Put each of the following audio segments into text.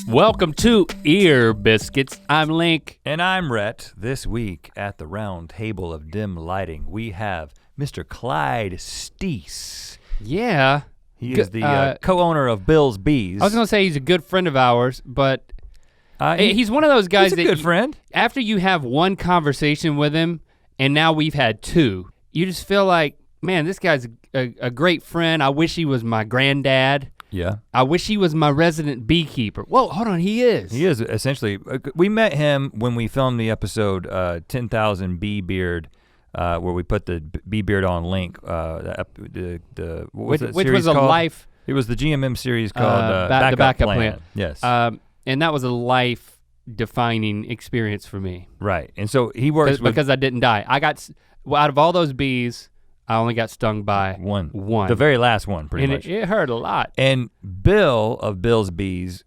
Welcome to Ear Biscuits. I'm Link. And I'm Rhett. This week at the round table of dim lighting, we have Mr. Clyde Steese. Yeah. He is the co-owner of Bill's Bees. I was gonna say he's a good friend of ours, but he's one of those guys he's a good friend. After you have one conversation with him, and now we've had two, you just feel like, man, this guy's a great friend. I wish he was my granddad. Yeah. I wish he was my resident beekeeper. Whoa, hold on, he is. He is, essentially. We met him when we filmed the episode 10,000 Bee Beard, where we put the Bee Beard on Link. What was that which series was called? A life. It was the GMM series called the Backup Plan. Yes. And that was a life-defining experience for me. Right, and so he works with— Because I didn't die. Out of all those bees, I only got stung by one. The very last one, pretty much. It hurt a lot. And Bill of Bill's Bees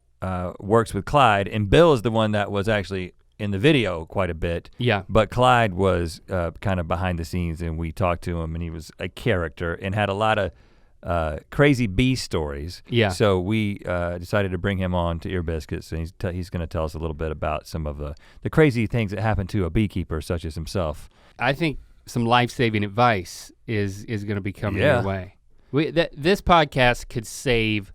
works with Clyde, and Bill is the one that was actually in the video quite a bit. Yeah. But Clyde was kind of behind the scenes, and we talked to him, and he was a character and had a lot of crazy bee stories. Yeah. So we decided to bring him on to Ear Biscuits, and he's gonna tell us a little bit about some of the crazy things that happen to a beekeeper such as himself. I think some life-saving advice is gonna be coming your way. This podcast could save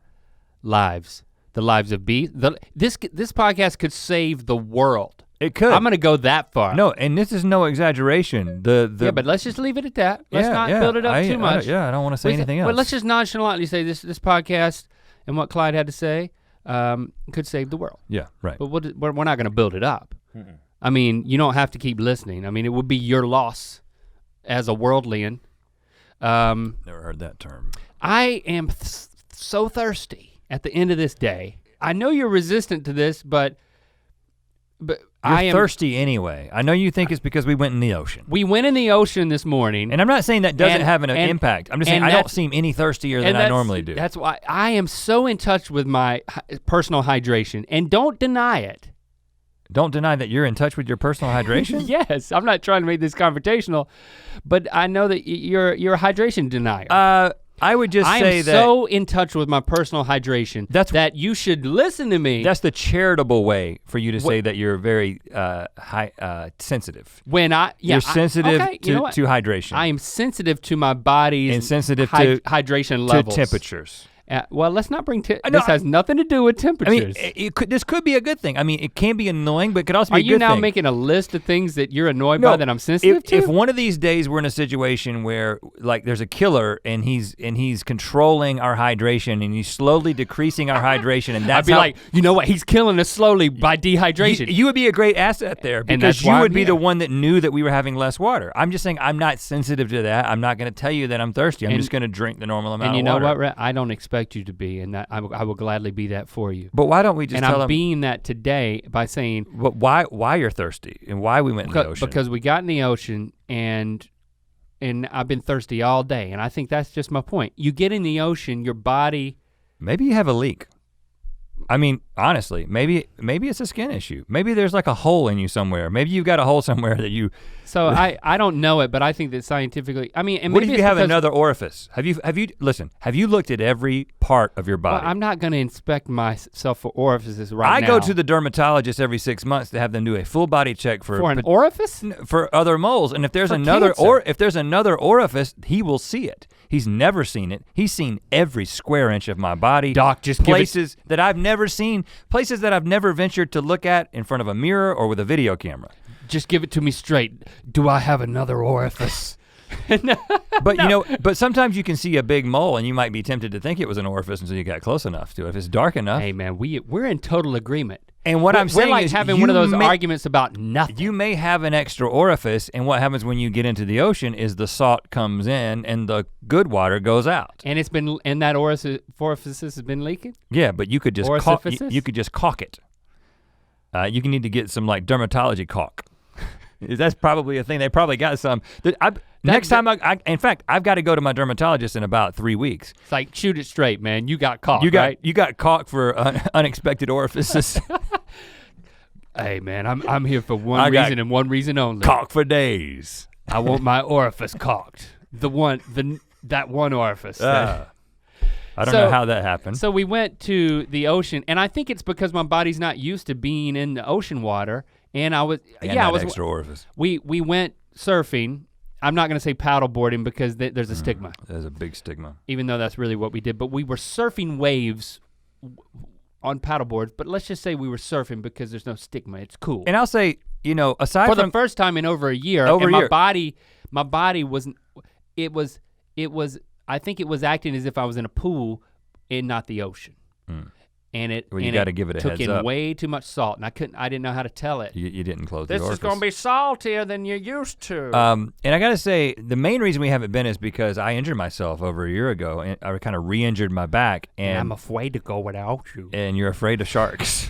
lives, the lives of bees. This podcast could save the world. It could. I'm gonna go that far. No, and this is no exaggeration. Yeah, but let's just leave it at that. Let's not build it up too much. I don't want to say anything else. But let's just nonchalantly say this podcast and what Clyde had to say could save the world. Yeah, right. But we're not gonna build it up. Mm-mm. I mean, you don't have to keep listening. I mean, it would be your loss as a worldlian. Never heard that term. I am so thirsty at the end of this day. I know you're resistant to this, but I am thirsty anyway. I know you think it's because we went in the ocean. We went in the ocean this morning. And I'm not saying that doesn't have an impact. I'm just saying I don't seem any thirstier than I normally do. That's why I am so in touch with my personal hydration, and don't deny it. Don't deny that you're in touch with your personal hydration? Yes, I'm not trying to make this confrontational, but I know that you're a hydration denier. I would just say that— I am so in touch with my personal hydration that you should listen to me. That's the charitable way for you to say that you're very sensitive. You're sensitive to hydration. I am sensitive to my body's and sensitive to hydration levels. To temperatures. Well, let's not bring, this has nothing to do with temperatures. I mean, this could be a good thing. I mean, it can be annoying, but it could also be a good thing. Are you now making a list of things that you're annoyed by that I'm sensitive to? If one of these days we're in a situation where like there's a killer and he's controlling our hydration and he's slowly decreasing our hydration, and that's I'd be like, you know what, he's killing us slowly by dehydration. You would be a great asset there because you would be the one that knew that we were having less water. I'm just saying I'm not sensitive to that. I'm not gonna tell you that I'm thirsty. I'm just gonna drink the normal amount of water. And you know what, Rhett? I don't expect you to be, and that I will gladly be that for you. But why don't we just tell them? And I'm being that today by saying— But why you're thirsty and why we went in the ocean? Because we got in the ocean and I've been thirsty all day, and I think that's just my point. You get in the ocean, your body— Maybe you have a leak. I mean, honestly, maybe it's a skin issue. Maybe there's like a hole in you somewhere. Maybe you've got a hole somewhere that you— So I don't know it, but I think that scientifically, I mean, and what if you have another orifice? Have you looked at every part of your body? Well, I'm not gonna inspect myself for orifices right now. I go to the dermatologist every 6 months to have them do a full body check for an orifice? For other moles, and if there's another orifice, he will see it. He's never seen it. He's seen every square inch of my body. Doc, just places that I've never seen, places that I've never ventured to look at in front of a mirror or with a video camera. Just give it to me straight. Do I have another orifice? But sometimes you can see a big mole and you might be tempted to think it was an orifice until you got close enough to it. If it's dark enough. Hey man, we're in total agreement. And what I'm saying is having one of those arguments about nothing. You may have an extra orifice, and what happens when you get into the ocean is the salt comes in and the good water goes out. And that orifice has been leaking? Yeah, but you could just caulk it. You can need to get some like dermatology caulk. That's probably a thing. They probably got some. Next time, in fact, I've got to go to my dermatologist in about 3 weeks. It's like, shoot it straight, man. You got caulk, right? You got caulk for unexpected orifices. Hey man, I'm here for one reason and one reason only. Caulk for days. I want my orifice caulked. That one orifice. I don't know how that happened. So we went to the ocean, and I think it's because my body's not used to being in the ocean water, and I was extra orifice. We went surfing. I'm not gonna say paddleboarding because there's a stigma. There's a big stigma. Even though that's really what we did, but we were surfing waves on paddleboards, but let's just say we were surfing because there's no stigma, it's cool. And I'll say, aside from- For the first time in over a year, my body wasn't, it was, I think it was acting as if I was in a pool and not the ocean. And you gotta give it a heads up. Took in way too much salt, and I didn't know how to tell it. You didn't close the orifice. This is gonna be saltier than you're used to. And I gotta say, the main reason we haven't been is because I injured myself over a year ago, and I kind of re-injured my back. And I'm afraid to go without you. And you're afraid of sharks.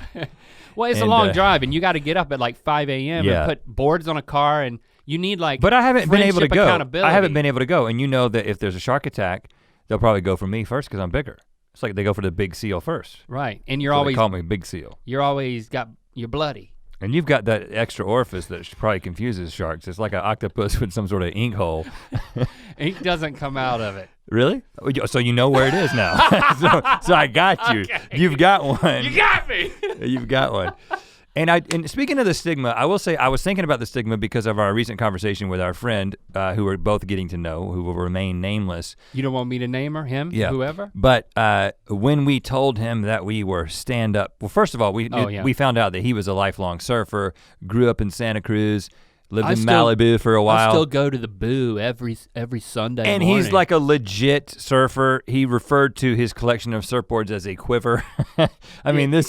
Well, it's a long drive, and you gotta get up at like 5 a.m. and put boards on a car, and you need like But I haven't been able to go. I haven't been able to go, and you know that if there's a shark attack, they'll probably go for me first because I'm bigger. It's like they go for the big seal first. Right, and you're so always- they call me Big Seal. You're always you're bloody. And you've got that extra orifice that probably confuses sharks. It's like an octopus with some sort of ink hole. Ink doesn't come out of it. Really? So you know where it is now. so I got you. Okay. You've got one. You got me. You've got one. And speaking of the stigma, I will say I was thinking about the stigma because of our recent conversation with our friend who we're both getting to know, who will remain nameless. You don't want me to name her, him, whoever? But when we told him that we were stand-up, well, first of all, we found out that he was a lifelong surfer, grew up in Santa Cruz, lived in Malibu for a while. I still go to the Boo every Sunday and morning. He's like a legit surfer. He referred to his collection of surfboards as a quiver. I mean, this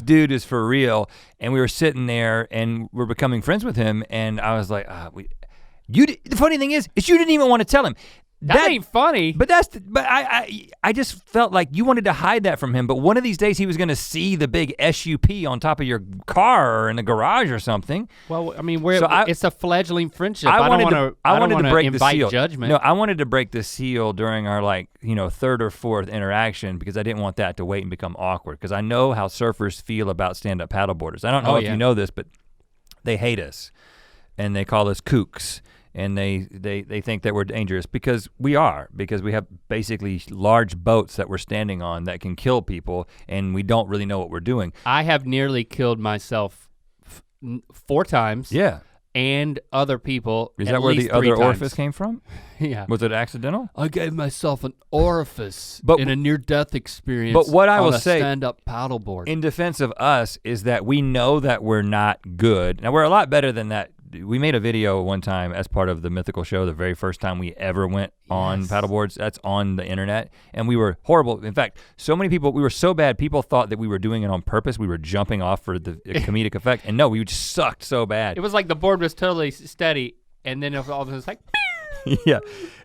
dude is for real. And we were sitting there and we're becoming friends with him. And I was like, the funny thing is you didn't even want to tell him. That ain't funny. But I just felt like you wanted to hide that from him. But one of these days he was gonna see the big SUP on top of your car or in the garage or something. Well, I mean, it's a fledgling friendship. I wanted to break the seal. Judgment. No, I wanted to break the seal during our third or fourth interaction because I didn't want that to wait and become awkward. Because I know how surfers feel about stand-up paddleboarders. I don't know if you know this, but they hate us and they call us kooks. And they think that we're dangerous because we have basically large boats that we're standing on that can kill people and we don't really know what we're doing. I have nearly killed myself 4 times. Yeah. And other people. Is that where the other orifice came from? Yeah. Was it accidental? I gave myself an orifice in a near-death experience. But what I will say, stand-up paddleboard. In defense of us, is that we know that we're not good. Now we're a lot better than that. We made a video one time as part of the Mythical show, the very first time we ever went on paddleboards. That's on the internet. And we were horrible. In fact, so many people, we were so bad, people thought that we were doing it on purpose. We were jumping off for the comedic effect. And no, we just sucked so bad. It was like the board was totally steady and then all of a sudden it's like, yeah.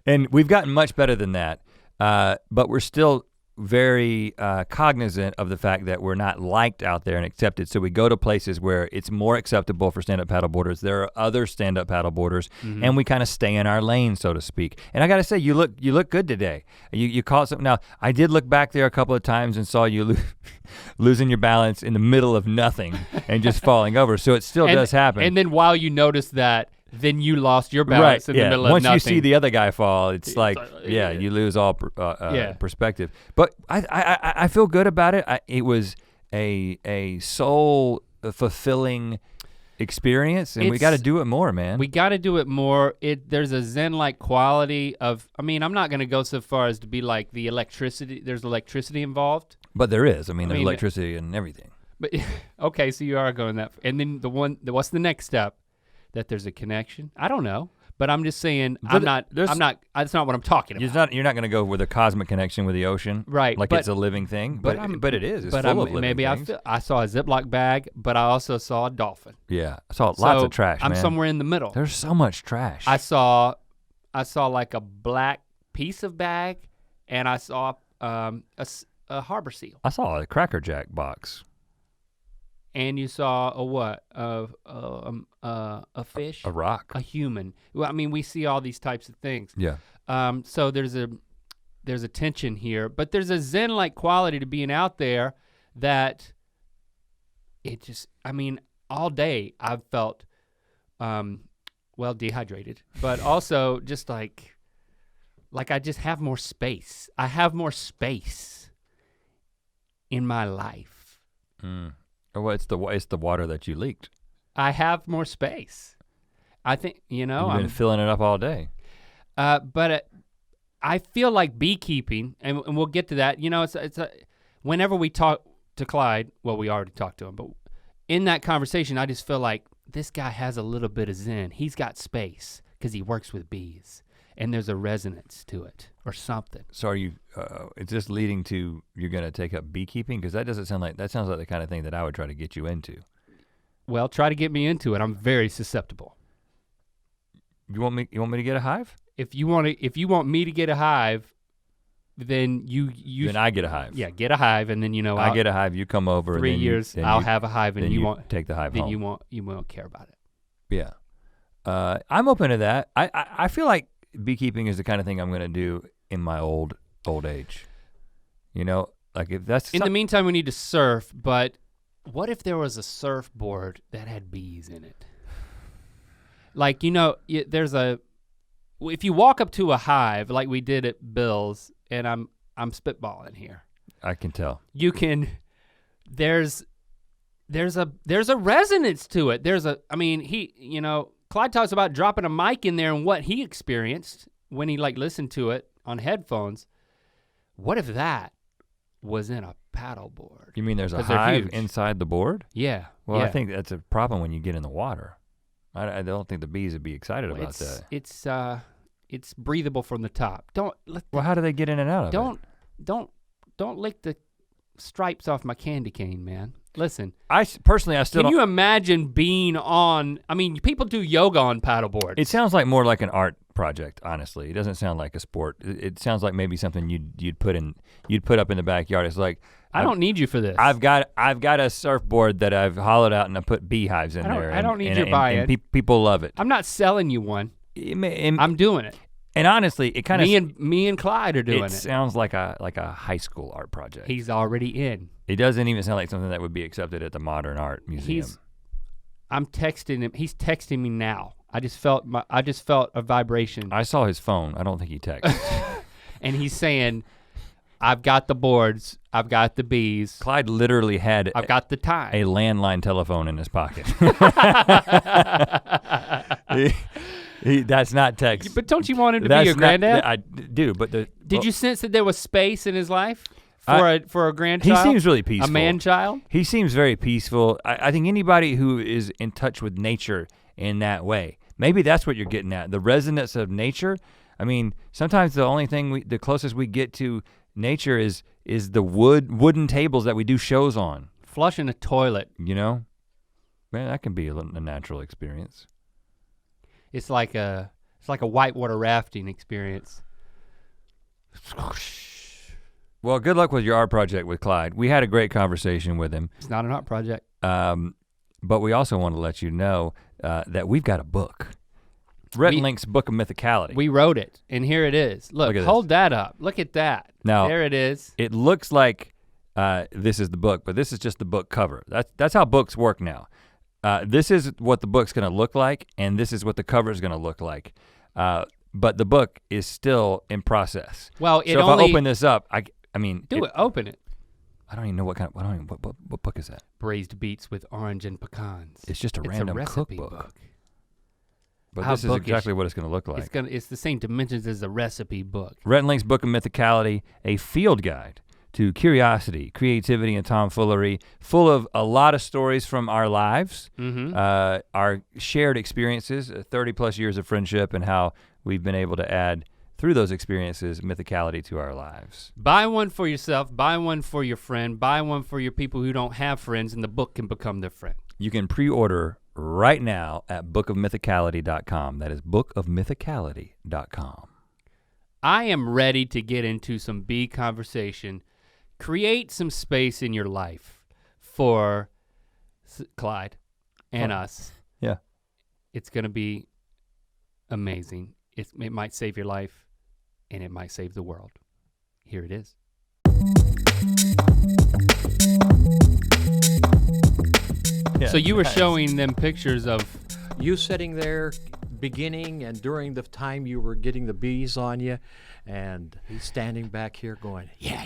And we've gotten much better than that. But we're still very cognizant of the fact that we're not liked out there and accepted. So we go to places where it's more acceptable for stand-up paddleboarders. There are other stand-up paddleboarders, and we kind of stay in our lane, so to speak. And I gotta say, you look good today. You caught something. Now, I did look back there a couple of times and saw you losing your balance in the middle of nothing and just falling over. So it still does happen. And then while you notice that, then you lost your balance in the middle of Once nothing. Once you see the other guy fall, it's like, you lose all perspective. But I feel good about it. It was a soul fulfilling experience, and we got to do it more, man. We got to do it more. There's a Zen-like quality of, I mean, I'm not gonna go so far as to be like the electricity, there's electricity involved. But there is, there's electricity and everything. But okay, so you are going that, and then what's the next step? That there's a connection? I don't know, but I'm just saying that's not what I'm talking about. You're not gonna go with a cosmic connection with the ocean. Right. Like it's a living thing, but it is, it's full of living things. I saw a Ziploc bag, but I also saw a dolphin. Yeah, I saw lots of trash, man. I'm somewhere in the middle. There's so much trash. I saw like a black piece of bag, and I saw a harbor seal. I saw a Cracker Jack box. And you saw a what? A fish? A rock? A human. Well, I mean, we see all these types of things. Yeah. So there's a tension here, but there's a Zen-like quality to being out there that it just, I mean, all day I've felt, dehydrated, but also just like like I just have more space. I have more space in my life. Well, it's the water that you leaked. I have more space. I think, you know. You've been filling it up all day. But I feel like beekeeping, and we'll get to that. You know, whenever we talk to Clyde, well, we already talked to him, but in that conversation, I just feel like this guy has a little bit of zen. He's got space because he works with bees, and there's a resonance to it or something. So are you, is this leading to you're gonna take up beekeeping? Because that sounds like the kind of thing that I would try to get you into. Well, try to get me into it. I'm very susceptible. You want me to get a hive? If you want me to get a hive, then then I get a hive. Yeah, get a hive, and then I get a hive. You come over. 3 years, I'll have a hive, and you won't take the hive home. Then you won't care about it. Yeah, I'm open to that. I feel like beekeeping is the kind of thing I'm gonna do in my old age. You know, like if that's in the meantime, we need to surf. But what if there was a surfboard that had bees in it? Like if you walk up to a hive like we did at Bill's, and I'm spitballing here. I can tell. You can. There's a resonance to it. Clyde talks about dropping a mic in there and what he experienced when he listened to it on headphones. What if that was in a paddleboard? You mean there's a hive inside the board? Yeah. Well, yeah. I think that's a problem when you get in the water. I don't think the bees would be excited about that. It's breathable from the top. How do they get in and out of it? Don't lick the stripes off my candy cane, man. Listen. I still Can you imagine being on, people do yoga on paddleboards. It sounds like more like an art project, honestly. It doesn't sound like a sport. It sounds like maybe something you'd put up in the backyard. It's like I don't need you for this. I've got a surfboard that I've hollowed out and I put beehives in there. I don't need your buy-in. And people love it. I'm not selling you one. I'm doing it. And honestly, it kind of me and Clyde are doing it. It sounds like a high school art project. He's already in. It doesn't even sound like something that would be accepted at the Modern Art Museum. I'm texting him. He's texting me now. I just felt a vibration. I saw his phone. I don't think he texted. And he's saying, I've got the boards, I've got the bees. Clyde literally had I've got the time. A landline telephone in his pocket. That's not text. But don't you want him to be your granddad? I do, but did you sense that there was space in his life for a grandchild? He seems really peaceful. A man-child? He seems very peaceful. I think anybody who is in touch with nature in that way, maybe that's what you're getting at, the resonance of nature. Sometimes the closest we get to nature is the wooden tables that we do shows on. Flushing a toilet. Man, that can be a natural experience. It's like a whitewater rafting experience. Well, good luck with your art project with Clyde. We had a great conversation with him. It's not an art project. But we also want to let you know that we've got a book. Rhett and Link's Book of Mythicality. We wrote it, and here it is. Look, hold that up. Look at that. Now, there it is. It looks like this is the book, but this is just the book cover. That's how books work now. This is what the book's gonna look like, and this is what the cover is gonna look like. But the book is still in process. Well, if I open this up, open it. I don't even know what book is that? Braised beets with orange and pecans. It's just a random recipe cookbook. Book. But this is exactly what it's gonna look like. It's the same dimensions as a recipe book. Rhett and Link's Book of Mythicality, a field guide to curiosity, creativity, and tomfoolery, full of a lot of stories from our lives, our shared experiences, 30 plus years of friendship, and how we've been able to add, through those experiences, mythicality to our lives. Buy one for yourself, buy one for your friend, buy one for your people who don't have friends, and the book can become their friend. You can pre-order right now at bookofmythicality.com. That is bookofmythicality.com. I am ready to get into some bee conversation. Create some space in your life for Clyde and us. Yeah. It's gonna be amazing. It might save your life, and it might save the world. Here it is. Yeah, so you were showing them pictures of you sitting there beginning and during the time you were getting the bees on you, and he's standing back here going, yeah.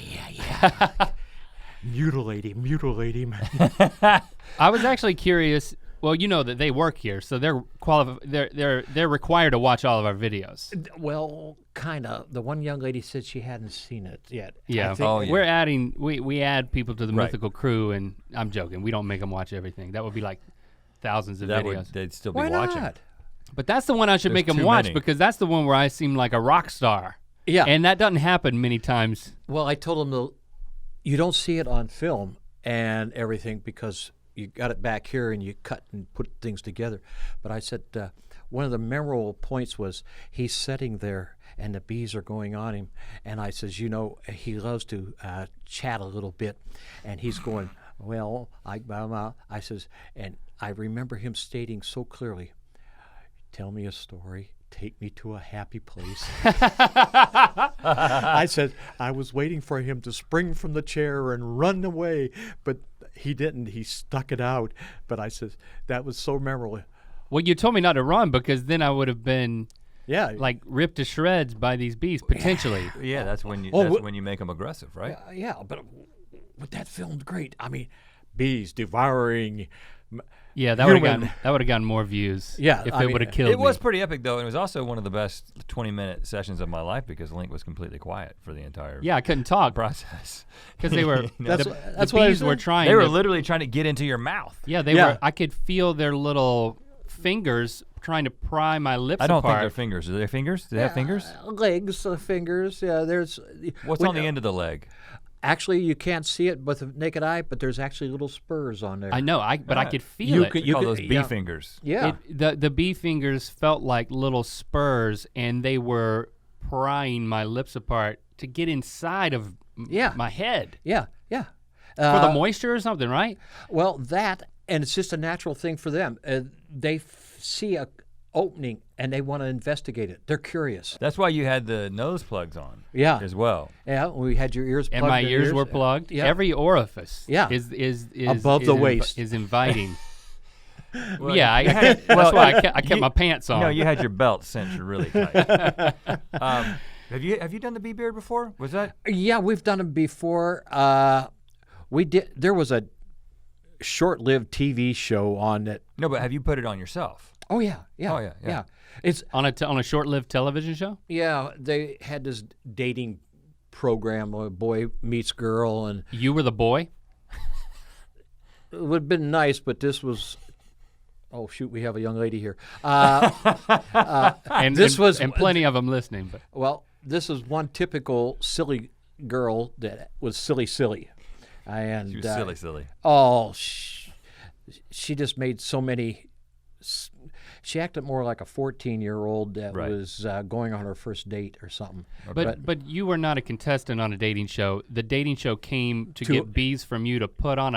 Mutilate him. I was actually curious. Well, you know that they work here, so they're required to watch all of our videos. Well, kind of. The one young lady said she hadn't seen it yet. Yeah. We're adding. We add people to the Mythical crew, and I'm joking. We don't make them watch everything. That would be like thousands of videos. They'd still be Why watching. Not? But that's the one I should make them watch because that's the one where I seem like a rock star. Yeah. And that doesn't happen many times. Well, I told them you don't see it on film and everything because you got it back here and you cut and put things together. But I said one of the memorable points was he's sitting there and the bees are going on him. And I says, he loves to chat a little bit. And he's going, well, I says, and I remember him stating so clearly, tell me a story. Take me to a happy place. I said, I was waiting for him to spring from the chair and run away, but he didn't. He stuck it out. But I said, that was so memorable. Well, you told me not to run because then I would have been like ripped to shreds by these bees, potentially. Yeah, that's when you when you make them aggressive, right? Yeah, but that filmed great. I mean, bees devouring. Yeah, that would have gotten more views. Yeah, if it would have killed me. It was pretty epic though, and it was also one of the best 20-minute sessions of my life because Link was completely quiet for the entire I couldn't talk process because they were that's the what bees were trying. They were literally trying to get into your mouth. Yeah, they were. I could feel their little fingers trying to pry my lips apart. I don't think they're fingers. Are they fingers? Do they have fingers? Legs, fingers. Yeah, there's. What's on the end of the leg? Actually, you can't see it with the naked eye, but there's actually little spurs on there. I know, but I could feel it. You call those bee fingers. Yeah. The bee fingers felt like little spurs, and they were prying my lips apart to get inside of my head. Yeah. For the moisture or something, right? Well, and it's just a natural thing for them. They see a opening and they want to investigate it. They're curious. That's why you had the nose plugs on. Yeah. As well. Yeah, we had your ears plugged. And my ears were plugged. Yeah. Every orifice is above the waist. Is inviting. Well, that's why I kept my pants on. No, you had your belt cinched really tight. Have you done the bee beard before? Was that? Yeah, we've done it before. We did. There was a short-lived TV show on it. No, but have you put it on yourself? Oh yeah. Oh yeah. It's on a short-lived television show. Yeah, they had this dating program, where boy meets girl, and you were the boy. It would have been nice, but this was. Oh shoot, we have a young lady here. And plenty of them listening. But well, this is one typical silly girl that was silly, and she was silly. Oh, she just made so many. She acted more like a 14-year-old that was going on her first date or something. But you were not a contestant on a dating show. The dating show came to get bees from you to put on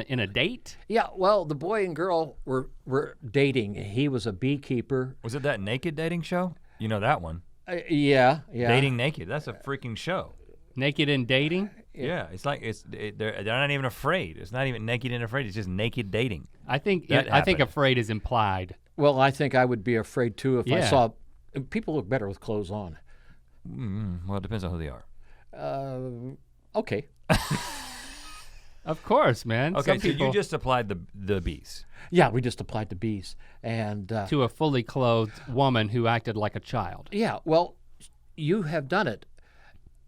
in a date? Yeah, well, the boy and girl were dating. He was a beekeeper. Was it that naked dating show? You know that one. Yeah. Dating naked. That's a freaking show. Naked and dating? Yeah, it's like they're not even afraid. It's not even naked and afraid. It's just naked dating. I think afraid is implied. Well, I think I would be afraid too if I saw people look better with clothes on. Well, it depends on who they are. Okay. Of course, man. Okay, so you just applied the bees. Yeah, we just applied the bees and to a fully clothed woman who acted like a child. Yeah, well, you have done it.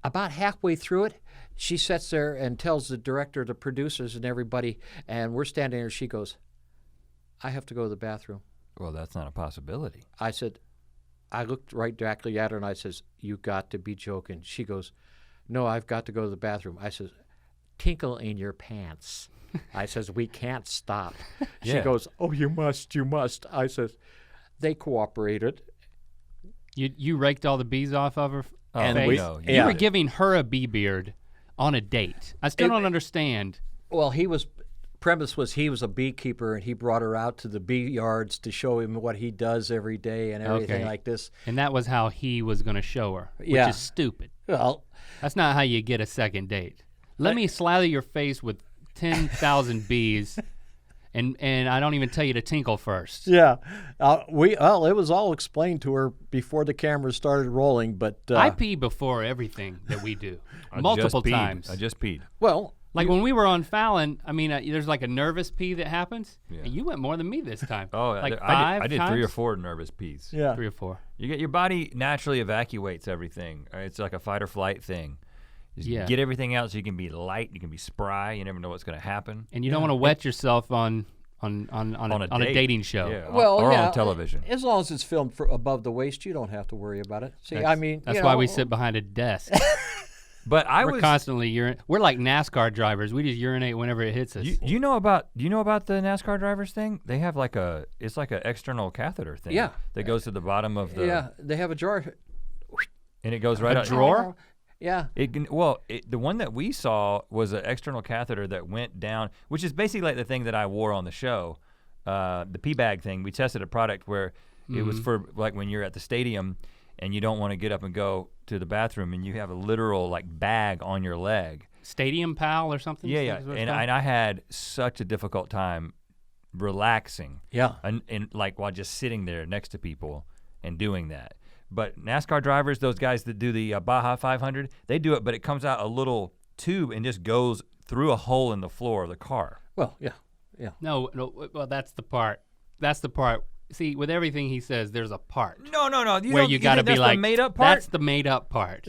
About halfway through it, she sits there and tells the director, the producers, and everybody, and we're standing there. She goes, "I have to go to the bathroom." Well, that's not a possibility. I said, I looked right directly at her, and I says, "You got to be joking." She goes, "No, I've got to go to the bathroom." I says, "Tinkle in your pants." I says, "We can't stop." She goes, "Oh, you must. I says, "They cooperated." You raked all the bees off of her face? You were giving her a bee beard on a date. I still don't understand. Well, premise was he was a beekeeper and he brought her out to the bee yards to show him what he does every day and everything like this. And that was how he was going to show her, which is stupid. Well, that's not how you get a second date. Let me slather your face with 10,000 bees And I don't even tell you to tinkle first. Yeah, it was all explained to her before the cameras started rolling. But I pee before everything that we do, multiple times. I just peed. Well, like when we were on Fallon, I mean, there's like a nervous pee that happens. Yeah. And you went more than me this time. Oh, like I did 3 or 4 nervous pees. Yeah, 3 or 4. You get your body naturally evacuates everything. It's like a fight or flight thing. Just get everything out so you can be light, you can be spry, you never know what's gonna happen. And you don't want to wet yourself on a dating show. Yeah, or on television. As long as it's filmed above the waist, you don't have to worry about it. See, that's why we sit behind a desk. But we're constantly we're like NASCAR drivers. We just urinate whenever it hits us. You know about the NASCAR drivers thing? They have it's like an external catheter thing. Yeah. That goes to the bottom of the. Yeah, they have a drawer. And it goes right out. A drawer? Yeah. The one that we saw was an external catheter that went down, which is basically like the thing that I wore on the show, the pee bag thing. We tested a product where it was for like when you're at the stadium and you don't want to get up and go to the bathroom and you have a literal like bag on your leg. Stadium Pal or something? Yeah. And I had such a difficult time relaxing. Yeah. And like while just sitting there next to people and doing that. But NASCAR drivers, those guys that do the Baja 500, they do it, but it comes out a little tube and just goes through a hole in the floor of the car. Well, yeah. No, well, that's the part. See, with everything he says, there's a part. No. Where you gotta be like, the made up part? That's the made up part.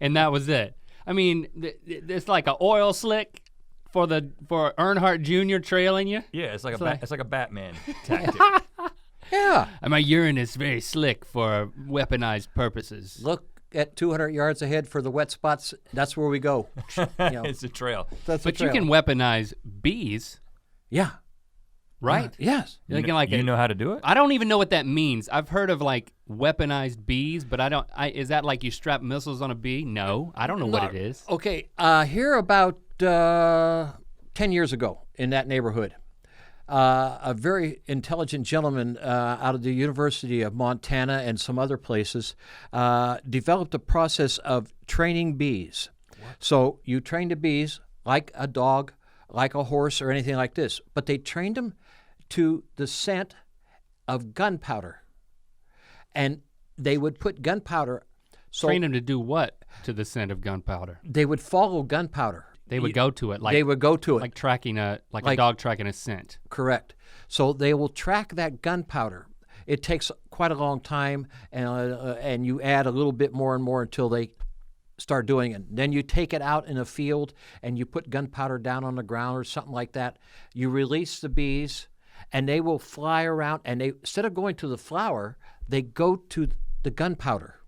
And that was it. I mean, it's like an oil slick for Earnhardt Jr. trailing you. Yeah, it's like a Batman tactic. Yeah. And my urine is very slick for weaponized purposes. Look at 200 yards ahead for the wet spots. That's where we go. It's a trail. But you can weaponize bees. Yeah. Right? Yes. You know how to do it? I don't even know what that means. I've heard of like weaponized bees, but is that like you strap missiles on a bee? No, I don't know what it is. Okay, here about 10 years ago in that neighborhood, a very intelligent gentleman out of the University of Montana and some other places developed a process of training bees. What? So you train the bees like a dog, like a horse or anything like this, but they trained them to the scent of gunpowder. And they would put gunpowder. Train them to do what to the scent of gunpowder? They would follow gunpowder. They would go to it. They would go to it. Like tracking a dog tracking a scent. Correct. So they will track that gunpowder. It takes quite a long time, and you add a little bit more and more until they start doing it. Then you take it out in a field and you put gunpowder down on the ground or something like that. You release the bees, and they will fly around, and instead of going to the flower, they go to the gunpowder.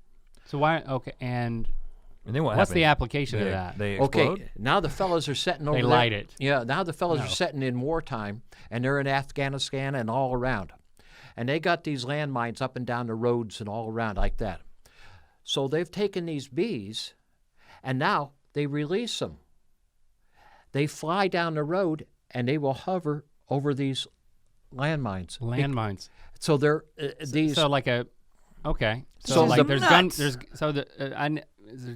So why? Okay, and then what's the application of that? They explode? Okay, now the fellas are setting over They there. light it. Yeah, now the fellas are setting in wartime, and they're in Afghanistan and all around. And they got these landmines up and down the roads and all around like that. So they've taken these bees, and now they release them. They fly down the road, and they will hover over these landmines. Landmines. So they're these. So like a, okay. So like there's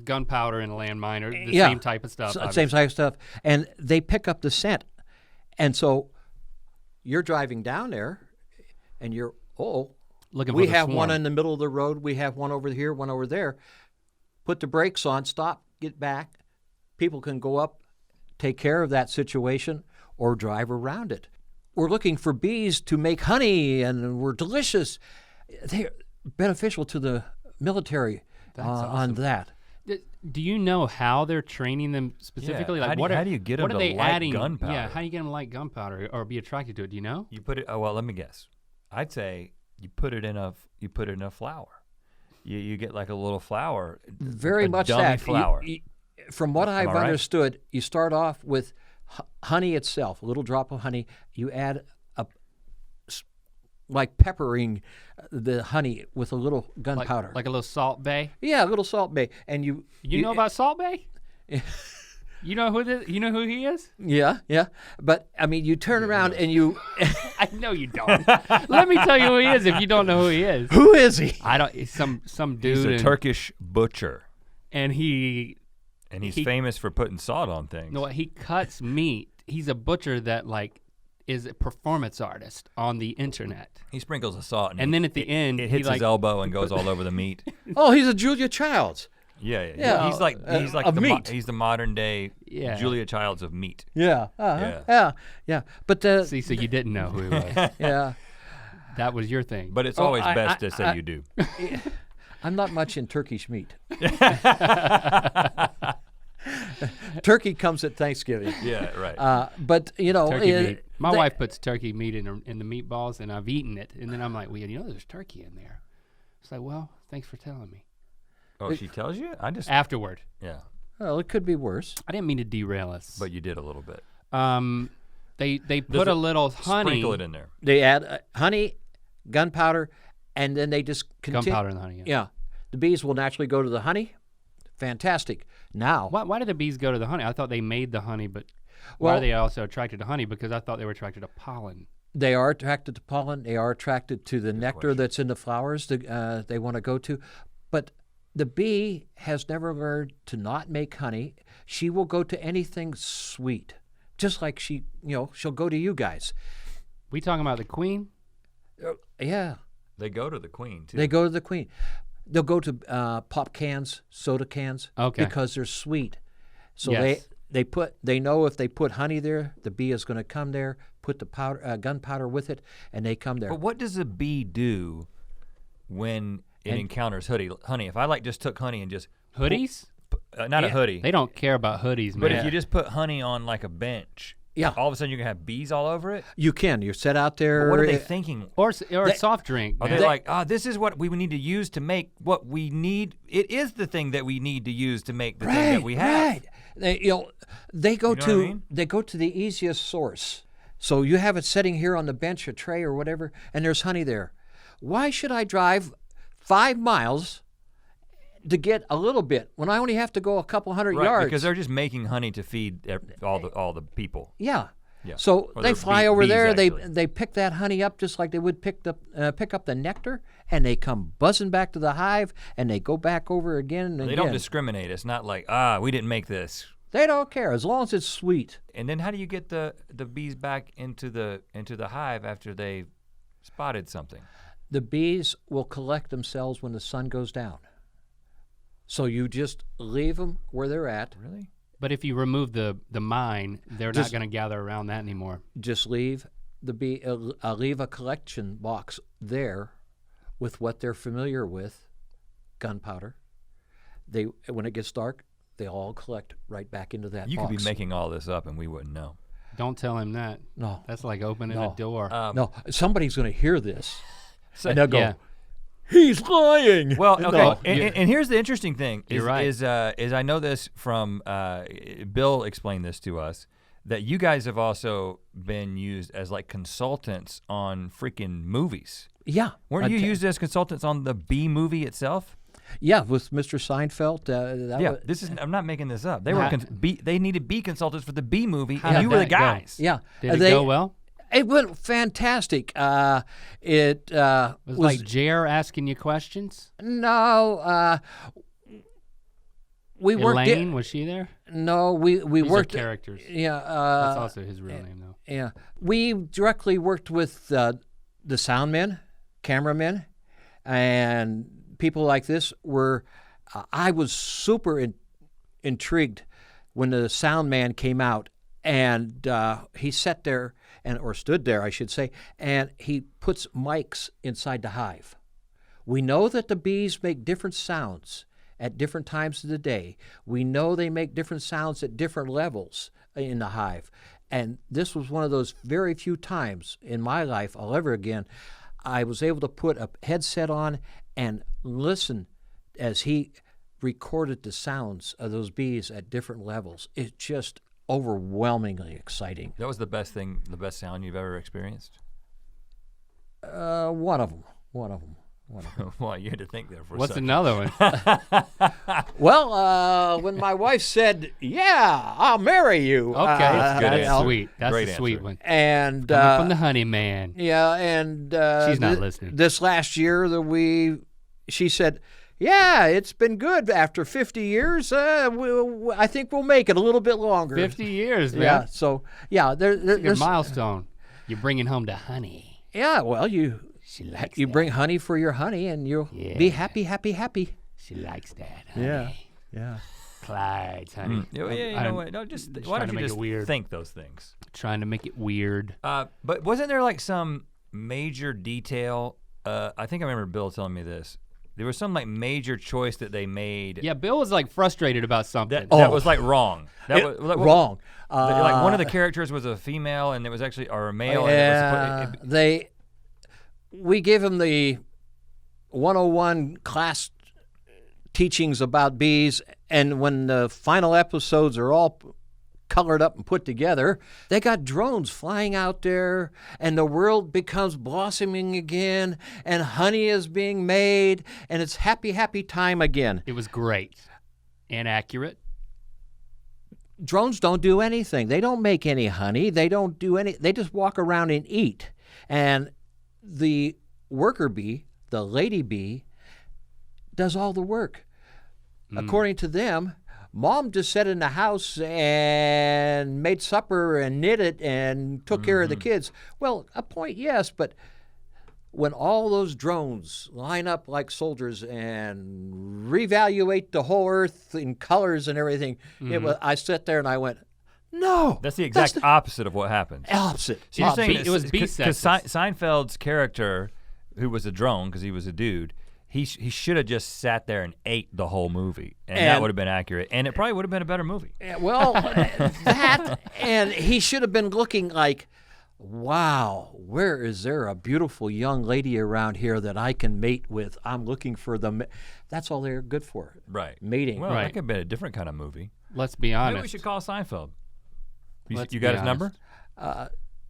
gunpowder in a landmine or the same type of stuff. Same type of stuff, and they pick up the scent, and so you're driving down there, and you're looking. We have one in the middle of the road. We have one over here, one over there. Put the brakes on, stop, get back. People can go up, take care of that situation, or drive around it. We're looking for bees to make honey, and we're delicious. They're beneficial to the military on that. Do you know how they're training them specifically? Yeah. Like, how do you get them to like gunpowder? Yeah, how do you get them to like gunpowder or be attracted to it? Do you know? You put it. Oh well, let me guess. I'd say you put it in a flower. You get like a little flower. Very much dummy that flower. From what I've right? understood, you start off with honey itself, a little drop of honey. You add like peppering the honey with a little gunpowder, like a little Salt Bay. Yeah, a little Salt Bay, and you know about Salt Bay? You know who this? You know who he is? Yeah. But I mean, you turn around and you. I know you don't. Let me tell you who he is if you don't know who he is. Who is he? I don't. Some dude. He's a Turkish butcher, and he's famous for putting salt on things. No, he cuts meat. He's a butcher that like is a performance artist on the internet. He sprinkles a salt, and then at the end, it hits his elbow and goes all over the meat. Oh, he's a Julia Childs. Yeah. He's like meat. He's the modern day Julia Childs of meat. Yeah. Yeah. But see, so you didn't know who he was. Yeah. That was your thing. But it's always best to say you do. I'm not much in Turkish meat. Turkey comes at Thanksgiving. Yeah, right. But turkey meat. My wife puts turkey meat in the meatballs, and I've eaten it, and then I'm like, well, there's turkey in there. It's like, well, thanks for telling me. Oh, she tells you? I just afterward. Yeah. Well, it could be worse. I didn't mean to derail us, but you did a little bit. They put a little honey. Sprinkle it in there. They add honey, gunpowder, and then they just continue. Gunpowder and honey. Yeah. The bees will naturally go to the honey. Fantastic. Now. Why did the bees go to the honey? I thought they made the honey, but why are they also attracted to honey? Because I thought they were attracted to pollen. They are attracted to pollen. They are attracted to the nectar that's in the flowers that they want to go to. But the bee has never learned to not make honey. She will go to anything sweet, just like she'll go to you guys. We talking about the queen? Yeah. They go to the queen, too. They go to the queen. They'll go to pop cans, soda cans, because they're sweet. So they know if they put honey there, the bee is going to come there, put the gunpowder with it, and they come there. But what does a bee do when it encounters honey? If I just took honey and just hoodies, not a hoodie. They don't care about hoodies, man. But if you just put honey on like a bench, all of a sudden you're gonna have bees all over it. You can. You're set out there. But what are they thinking? Or a soft drink. Are they like, this is what we need to use to make what we need? It is the thing that we need to use to make the thing that we have. Right. They go to the easiest source. So you have it sitting here on the bench, a tray or whatever, and there's honey there. Why should I drive 5 miles to get a little bit when I only have to go a couple hundred yards? Because they're just making honey to feed all the people. Yeah. So they fly over there. They pick that honey up just like they would pick up the nectar, and they come buzzing back to the hive, and they go back over again. And they don't discriminate. It's not like we didn't make this. They don't care as long as it's sweet. And then how do you get the bees back into the hive after they spotted something? The bees will collect themselves when the sun goes down. So you just leave them where they're at. Really? But if you remove the mine, they're not going to gather around that anymore. Just leave the bee. Leave a collection box there with what they're familiar with, gunpowder. When it gets dark, they all collect right back into that box. You could be making all this up and we wouldn't know. Don't tell him that. No. That's like opening a door. No, somebody's going to hear this. And they'll go, he's lying. Well, okay, and here's the interesting thing. You're right. Is I know this from, Bill explained this to us, that you guys have also been used as like consultants on freaking movies. Yeah. Weren't you used as consultants on the Bee movie itself? Yeah, with Mr. Seinfeld. I'm not making this up. They needed bee consultants for the Bee movie, and you were the guys. Yeah. Did it go well? It went fantastic. It was like Jer asking you questions? No. We worked. Elaine, was she there? No, we These worked. Are characters. Yeah. That's also his real name, though. Yeah. We directly worked with the soundmen, cameramen, and people like this. I was super intrigued when the sound man came out, and he sat there or stood there, I should say, and he puts mics inside the hive. We know that the bees make different sounds at different times of the day. We know they make different sounds at different levels in the hive. And this was one of those very few times in my life I'll ever again, I was able to put a headset on and listen as he recorded the sounds of those bees at different levels. It's just overwhelmingly exciting. That was the best sound you've ever experienced? One of them. Well, you had to think there for What's a second. another one? Well, when my wife said, "Yeah, I'll marry you." Okay, that's good. That's sweet. That's Great a sweet answer. one. And coming from the honey man. Yeah, and she's not listening. This last year she said, "Yeah, it's been good after 50 years. I think we'll make it a little bit longer." 50 years, man. Yeah. So yeah, there's a milestone. You're bringing home the honey. Yeah, well, you bring honey for your honey, and you'll be happy, happy, happy. She likes that honey. Yeah. Clyde's honey. You know what? No, why don't you just think those things? Trying to make it weird. But wasn't there like some major detail? I think I remember Bill telling me this. There was some like major choice that they made. Yeah, Bill was like frustrated about something. That was like wrong. Wrong. Like one of the characters was a female and it was actually, or a male. Yeah, we gave him the 101 class teachings about bees, and when the final episodes are all colored up and put together, they got drones flying out there, and the world becomes blossoming again, and honey is being made, and it's happy, happy time again. It was great and accurate. Drones don't do anything. They don't make any honey. They don't do any. They just walk around and eat. And the worker bee, the lady bee, does all the work. According to them, Mom just sat in the house and made supper and knitted and took care of the kids. Well, a point, yes, but when all those drones line up like soldiers and reevaluate the whole earth in colors and everything, I sat there and I went, no. That's the exact opposite of what happens. Opposite. So you're saying it was because Seinfeld's character, who was a drone because he was a dude, he should have just sat there and ate the whole movie, and that would have been accurate, and it probably would have been a better movie. Well, that, and he should have been looking like, wow, where is there a beautiful young lady around here that I can mate with? I'm looking for them. That's all they're good for. Right. Mating. Well, that could be a different kind of movie. Let's be honest. Maybe we should call Seinfeld. You got his number?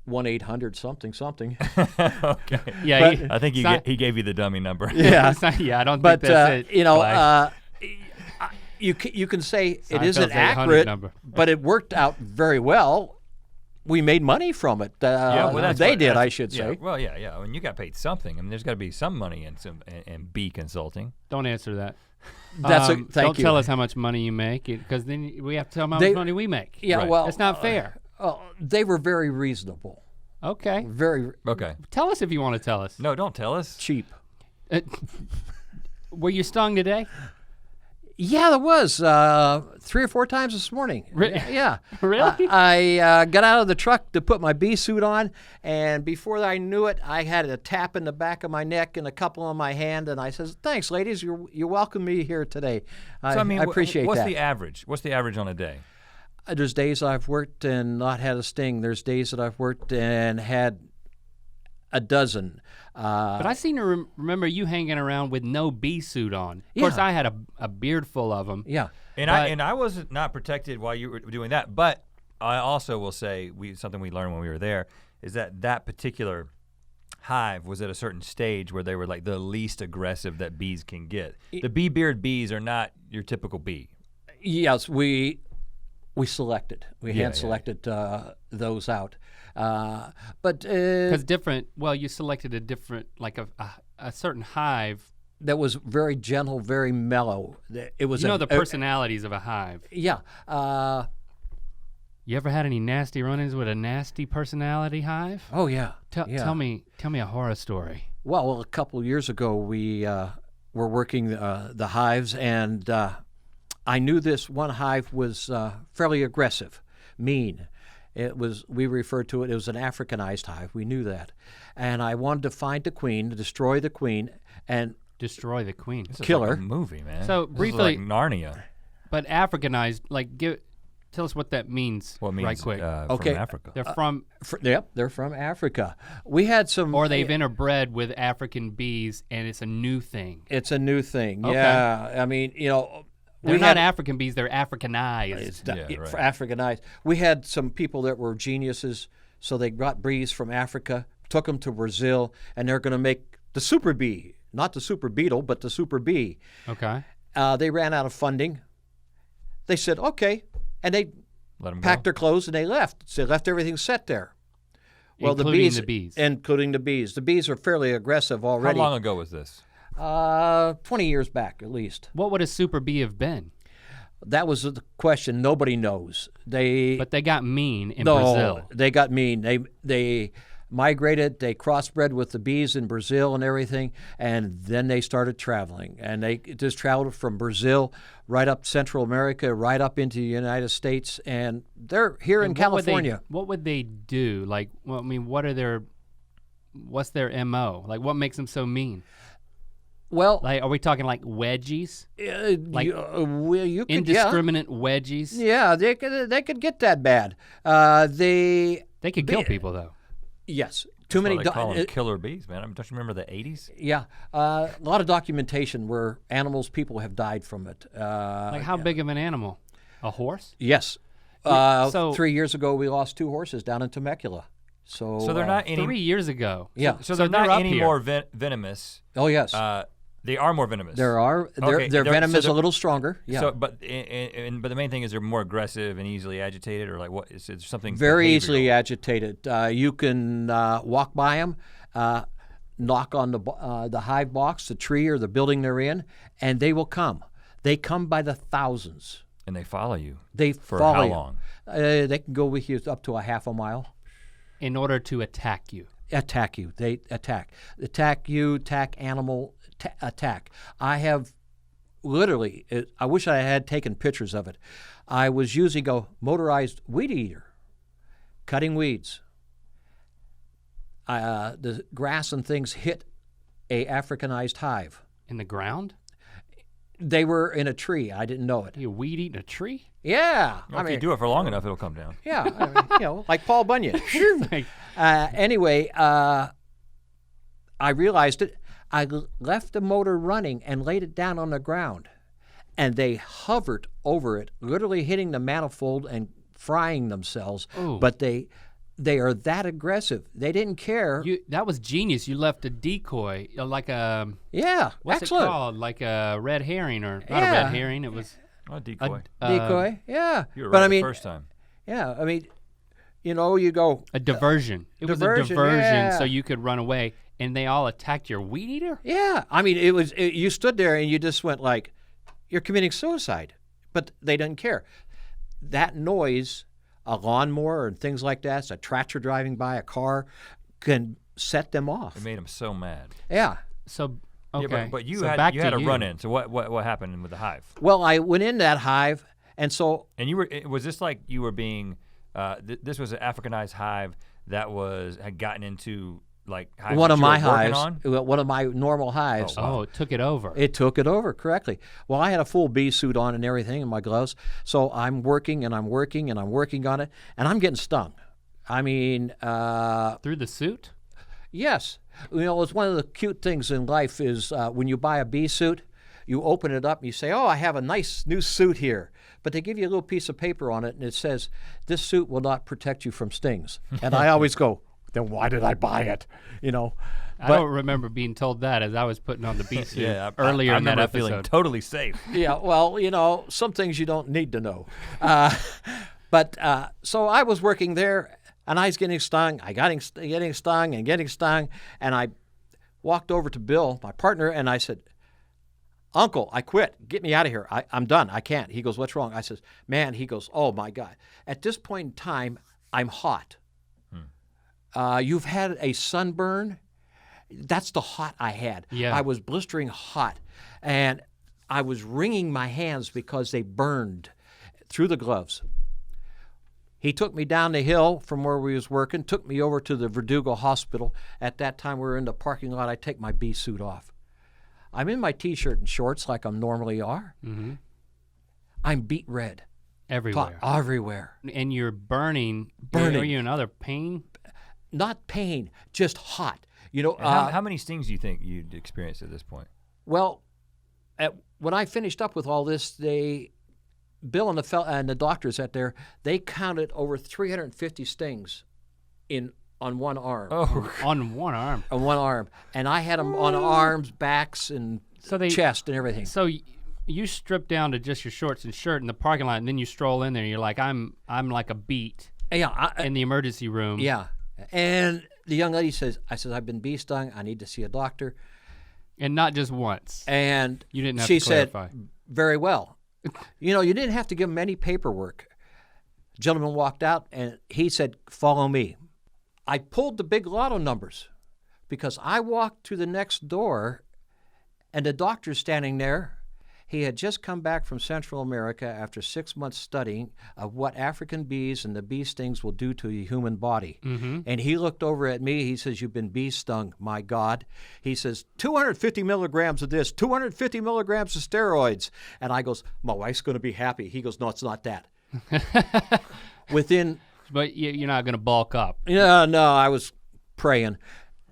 1-800 something. Okay. Yeah, I think he gave you the dummy number. Yeah. Yeah, I don't think that's it. You know, you can say it isn't accurate, but it worked out very well. We made money from it. I should say. Well, yeah. When you got paid something, I mean, there's got to be some money in bee consulting. Don't answer that. Thank don't you. tell us how much money you make, because then we have to tell them how much money we make. Yeah, right. well, it's not fair. They were very reasonable. Okay. Very okay. Tell us if you want to tell us. No, don't tell us. Cheap. Were you stung today? Yeah, there was 3 or 4 times this morning. Yeah. Really? I got out of the truck to put my bee suit on, and before I knew it, I had a tap in the back of my neck and a couple on my hand, and I says, "Thanks, ladies. You welcome me here today. I appreciate what's that." The average? What's the average on a day? There's days I've worked and not had a sting. There's days that I've worked and had a dozen. But I seem to remember you hanging around with no bee suit on. Of course, I had a beard full of them. Yeah. And I was not protected while you were doing that. But I also will say something we learned when we were there is that particular hive was at a certain stage where they were like the least aggressive that bees can get. The bee beard bees are not your typical bee. Yes, we selected. We hand selected those out. But because you selected a different, like a certain hive that was very gentle, very mellow. It was the personalities of a hive. Yeah. You ever had any nasty run-ins with a nasty personality hive? Oh yeah. Tell me a horror story. Well, a couple of years ago we were working the hives, and I knew this one hive was fairly aggressive, mean. We referred to it as an Africanized hive. We knew that. And I wanted to find the queen, destroy the queen, and destroy the queen. Kill her. Like a movie, man. So briefly, this is like Narnia. But Africanized, tell us what that means. What means right quick? From Africa. They're from. They're from Africa. We had some. Or they've interbred with African bees, and it's a new thing. It's a new thing. Okay. Yeah. I mean, They're not African bees, they're Africanized. Africanized. We had some people that were geniuses, so they got bees from Africa, took them to Brazil, and they're going to make the super bee. Not the super beetle, but the super bee. Okay. They ran out of funding. They said, okay, and they packed their clothes and they left. So they left everything set there. Well, including the bees. The bees are fairly aggressive already. How long ago was this? 20 years back, at least. What would a super bee have been? That was the question. Nobody knows. But they got mean in Brazil. They got mean. They migrated, they crossbred with the bees in Brazil and everything, and then they started traveling. And they just traveled from Brazil right up Central America, right up into the United States, and they're here in California. What would they do? Like, well, I mean, what's their MO? Like, what makes them so mean? Well, like, are we talking like wedgies? Like you could, indiscriminate wedgies? Yeah, they could get that bad. They could kill people though. Yes, too many. They call them killer bees, man. I mean, don't you remember the '80s? Yeah, a lot of documentation where people have died from it. Like how big of an animal? A horse? Yes. So 3 years ago, we lost 2 horses down in Temecula. So they're not 3 years ago. Yeah. So they're not any more venomous. Oh yes. They are more venomous. Their venom is a little stronger. Yeah. So, but the main thing is they're more aggressive and easily agitated, or like what? Is it something? Very easily agitated. You can walk by them, knock on the hive box, the tree, or the building they're in, and they will come. They come by the thousands. And they follow you. For how long? They can go with you up to a half a mile. In order to attack you. Attack you. They attack. Attack you, attack animal, attack. I have literally, I wish I had taken pictures of it. I was using a motorized weed eater, cutting weeds. The grass and things hit a Africanized hive. In the ground? They were in a tree. I didn't know it. You weed eating a tree? Yeah. Well, if you do it for long enough, it'll come down. Yeah, like Paul Bunyan. Anyway, I realized it. I left the motor running and laid it down on the ground, and they hovered over it, literally hitting the manifold and frying themselves. Ooh. But they are that aggressive. They didn't care. That was genius. You left a decoy, like a what's excellent. it called? Like a red herring, or not a red herring? It was a decoy. Decoy, yeah. You were right the first time. Yeah, I mean, you go a diversion. It was a diversion, so you could run away, and they all attacked your weed eater. Yeah, I mean, it was. You stood there and you just went like, you're committing suicide, but they didn't care. That noise. A lawnmower and things like that, a tractor driving by, a car, can set them off. It made them so mad. Yeah. So, okay. Yeah, but you had a run-in. So what happened with the hive? Well, I went in that hive, and so... And was this like you were being, this was an Africanized hive that had gotten into... Like one of my hives, one of my normal hives. Oh, it took it over. It took it over, correctly. Well, I had a full bee suit on and everything, and my gloves. So I'm working and I'm working and I'm working on it, and I'm getting stung. I mean, through the suit? Yes. It's one of the cute things in life is when you buy a bee suit, you open it up and you say, "Oh, I have a nice new suit here." But they give you a little piece of paper on it, and it says, "This suit will not protect you from stings." And I always go, then why did I buy it? I don't remember being told that as I was putting on the bee suit earlier in that episode. Feeling totally safe. Yeah, well, some things you don't need to know. So I was working there, and I was getting stung. Getting stung, and I walked over to Bill, my partner, and I said, "Uncle, I quit. Get me out of here. I'm done. I can't." He goes, "What's wrong?" I says, "Man," he goes, "Oh my God. At this point in time, I'm hot. You've had a sunburn." That's the hot I had. Yeah. I was blistering hot, and I was wringing my hands because they burned through the gloves. He took me down the hill from where we was working, took me over to the Verdugo Hospital. At that time, we were in the parking lot. I take my bee suit off. I'm in my T-shirt and shorts like I normally are. Mm-hmm. I'm beat red. Everywhere. Everywhere. And you're burning. Burning. Are you in other pain? Not pain, just hot. How many stings do you think you'd experienced at this point? Well, when I finished up with all this, Bill and the doctors out there, they counted over 350 stings on one arm. Oh, on one arm. On one arm, and I had them on arms, backs, and chest and everything. So you strip down to just your shorts and shirt in the parking lot, and then you stroll in there, and you're like, I'm like a beat. Yeah. In the emergency room. Yeah. And the young lady says, "I've been bee stung. I need to see a doctor." And not just once. And you didn't have she to clarify. Said, "Very well." You didn't have to give him any paperwork. The gentleman walked out and he said, "Follow me." I pulled the big lotto numbers because I walked to the next door and the doctor's standing there. He had just come back from Central America after 6 months studying of what African bees and the bee stings will do to the human body. Mm-hmm. And he looked over at me. He says, "You've been bee stung, my God." He says, 250 milligrams of this, 250 milligrams of steroids. And I goes, "My wife's going to be happy." He goes, "No, it's not that." But you're not going to bulk up. Yeah, no, I was praying.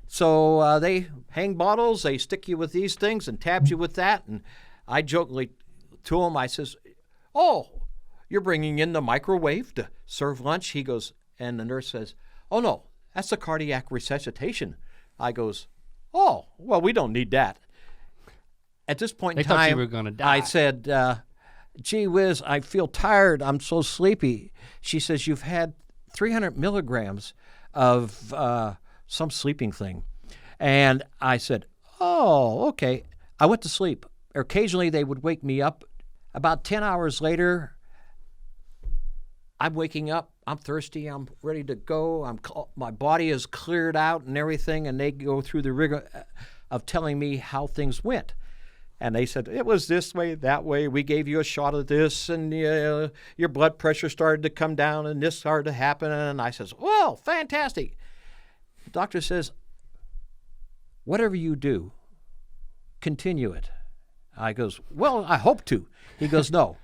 So they hang bottles, they stick you with these things and tab you with that. And I jokingly to him, I says, "Oh, you're bringing in the microwave to serve lunch?" He goes, and the nurse says, "Oh, no, that's the cardiac resuscitation." I goes, "Oh, well, we don't need that." At this point in time, thought you were gonna die. I said, "Gee whiz, I feel tired. I'm so sleepy." She says, "You've had 300 milligrams of some sleeping thing." And I said, "Oh, okay." I went to sleep. Occasionally they would wake me up. About 10 hours later, I'm waking up. I'm thirsty. I'm ready to go. My body is cleared out and everything, and they go through the rigor of telling me how things went. And they said, "It was this way, that way. We gave you a shot of this, and your blood pressure started to come down, and this started to happen." And I says, "Well, fantastic." The doctor says, "Whatever you do, continue it." I goes, "Well, I hope to." He goes, "No."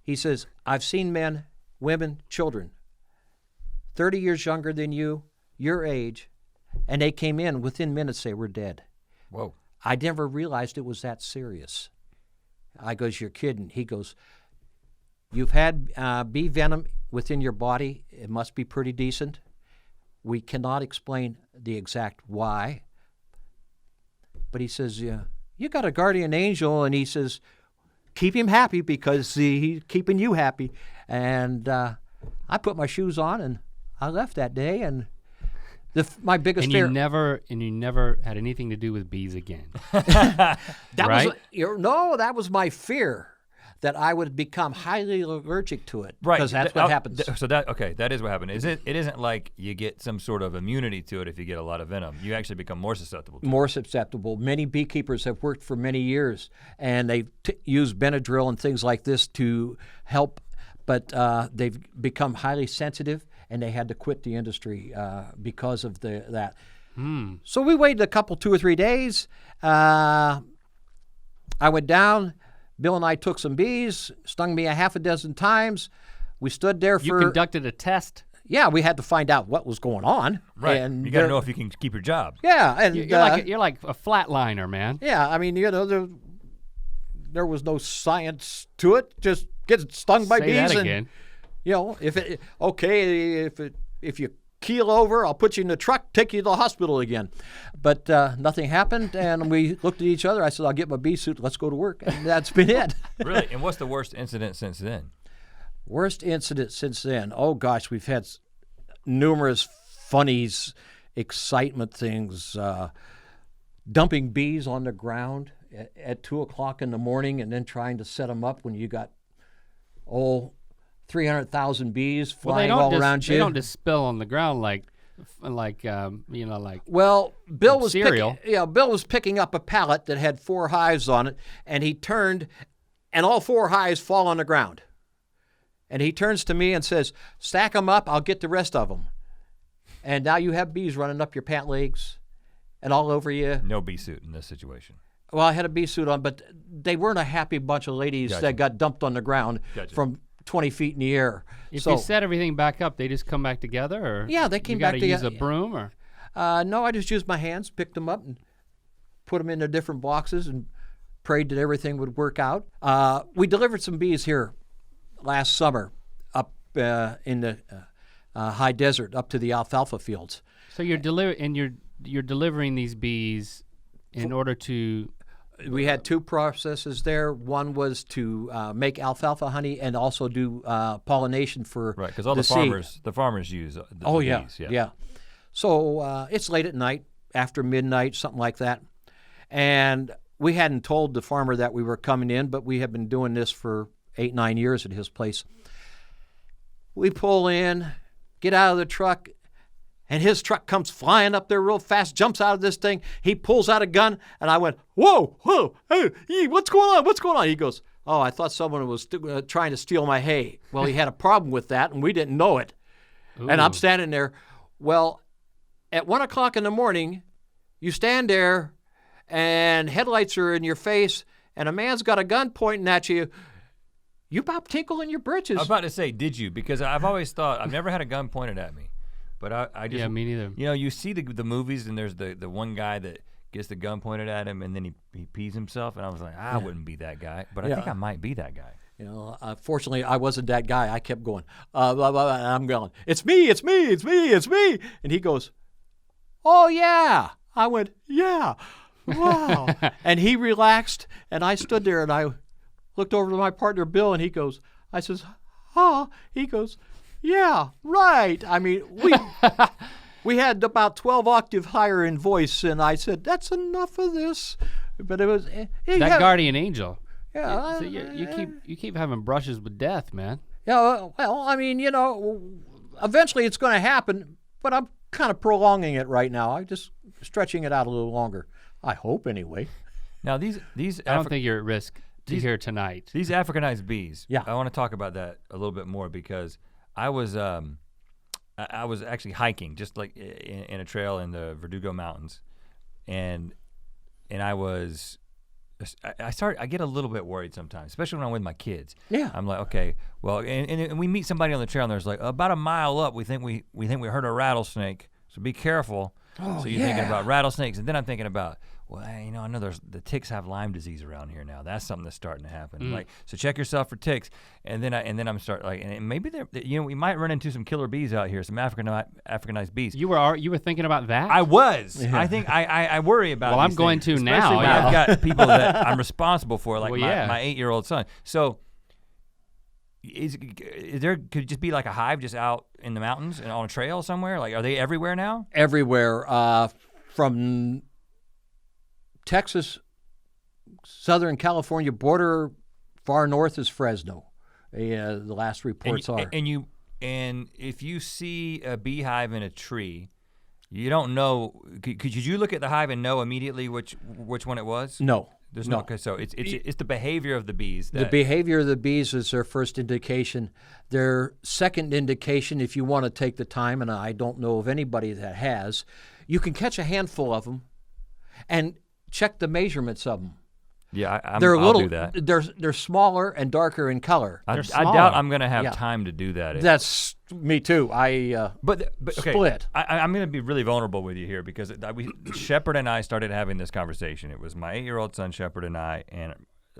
He says, "I've seen men, women, children, 30 years younger than you, your age, and they came in within minutes they were dead." Whoa. I never realized it was that serious. I goes, "You're kidding." He goes, "You've had bee venom within your body. It must be pretty decent. We cannot explain the exact why." But he says, "Yeah, you got a guardian angel," and he says, "Keep him happy because he's keeping you happy." And I put my shoes on and I left that day. And my biggest fear. You never had anything to do with bees again. That right? That was my fear, that I would become highly allergic to it. Right, because that's what happens. So that is what happened. It isn't like you get some sort of immunity to it if you get a lot of venom. You actually become more susceptible to it. More susceptible. Many beekeepers have worked for many years, and they've used Benadryl and things like this to help, but they've become highly sensitive, and they had to quit the industry because of that. So we waited 2 or 3 days. I went down. Bill and I took some bees, stung me a half a dozen times. We stood there for... You conducted a test? Yeah, we had to find out what was going on. Right, and you got to know if you can keep your job. Yeah, and... You're like a flatliner, man. Yeah, I mean, there was no science to it. Just get stung by bees. Say that again. If you keel over, I'll put you in the truck, take you to the hospital again. But nothing happened, and we looked at each other. I said, "I'll get my bee suit. Let's go to work." And that's been it. Really? And what's the worst incident since then? Worst incident since then? Oh, gosh, we've had numerous funnies, excitement things, dumping bees on the ground at 2 o'clock in the morning and then trying to set them up when you got 300,000 bees flying all around you. They don't just spill on the ground like. Well, Bill was cereal. Bill was picking up a pallet that had 4 hives on it, and he turned, and all 4 hives fall on the ground. And he turns to me and says, "Stack them up. I'll get the rest of them." And now you have bees running up your pant legs and all over you. No bee suit in this situation. Well, I had a bee suit on, but they weren't a happy bunch of ladies that got dumped on the ground from 20 feet in the air. If you set everything back up, they just come back together? Or yeah, they came back together. You got to use a broom? Or? No, I just used my hands, picked them up, and put them in their different boxes and prayed that everything would work out. We delivered some bees here last summer up in the high desert, up to the alfalfa fields. So you're delivering these bees in order to... We had 2 processes there. One was to make alfalfa honey and also do pollination for right, because all the farmers use the bees. Yeah. So it's late at night, after midnight, something like that. And we hadn't told the farmer that we were coming in, but we have been doing this for 8-9 years at his place. We pull in, get out of the truck, And his truck comes flying up there real fast, jumps out of this thing. He pulls out a gun, and I went, whoa, hey, what's going on? What's going on? He goes, oh, I thought someone was trying to steal my hay. Well, he had a problem with that, and we didn't know it. Ooh. And I'm standing there. Well, at 1 o'clock in the morning, you stand there, and headlights are in your face, and a man's got a gun pointing at you. You pop tinkle in your britches. I was about to say, did you? Because I've always thought, I've never had a gun pointed at me. But I just, yeah, me neither. You know, you see the movies, and there's the one guy that gets the gun pointed at him, and then he pees himself, and I was like, I wouldn't be that guy, but I think I might be that guy. You know, fortunately, I wasn't that guy. I kept going, blah, blah, blah, and I'm going, it's me, it's me, it's me, it's me, and he goes, oh yeah. I went, yeah, wow, and he relaxed, and I stood there, and I looked over to my partner Bill, and he goes, I says, huh? He goes, yeah, right. I mean, we had about 12 octave higher in voice, and I said, that's enough of this. But it was that guardian angel. Yeah. So you keep having brushes with death, man. Yeah. Well, I mean, you know, eventually it's going to happen, but I'm kind of prolonging it right now. I'm just stretching it out a little longer. I hope, anyway. Now these I don't think you're at risk to hear tonight. These Africanized bees. Yeah. I want to talk about that a little bit more because I was actually hiking just like in a trail in the Verdugo Mountains, and I get a little bit worried sometimes, especially when I'm with my kids. Yeah. I'm like, okay, well, and we meet somebody on the trail, and there's like about a mile up, we think we heard a rattlesnake, so be careful. Oh, so you're thinking about rattlesnakes, and then I'm thinking about, well, you know, I know the ticks have Lyme disease around here now. That's something that's starting to happen. Like, so check yourself for ticks. And then I'm start like, and maybe we might run into some killer bees out here, some Africanized bees. You were thinking about that? I was. Yeah. I think I worry about. Well, I'm going to now. Yeah. I've got people that I'm responsible for, like my 8-year-old son. So, could it just be like a hive just out in the mountains and on a trail somewhere? Like, are they everywhere now? Everywhere, from Texas, Southern California border, far north is Fresno. The last reports are. And if you see a beehive in a tree, you don't know. Could you look at the hive and know immediately which one it was? No. There's no. Okay, so it's the behavior of the bees. The behavior of the bees is their first indication. Their second indication, if you want to take the time, and I don't know of anybody that has, you can catch a handful of them and check the measurements of them. Yeah, I'll do that. They're smaller and darker in color. I doubt I'm going to have time to do that. That's me too. But okay, split. I'm going to be really vulnerable with you here because Shepard and I started having this conversation. It was my 8-year-old son Shepard and I and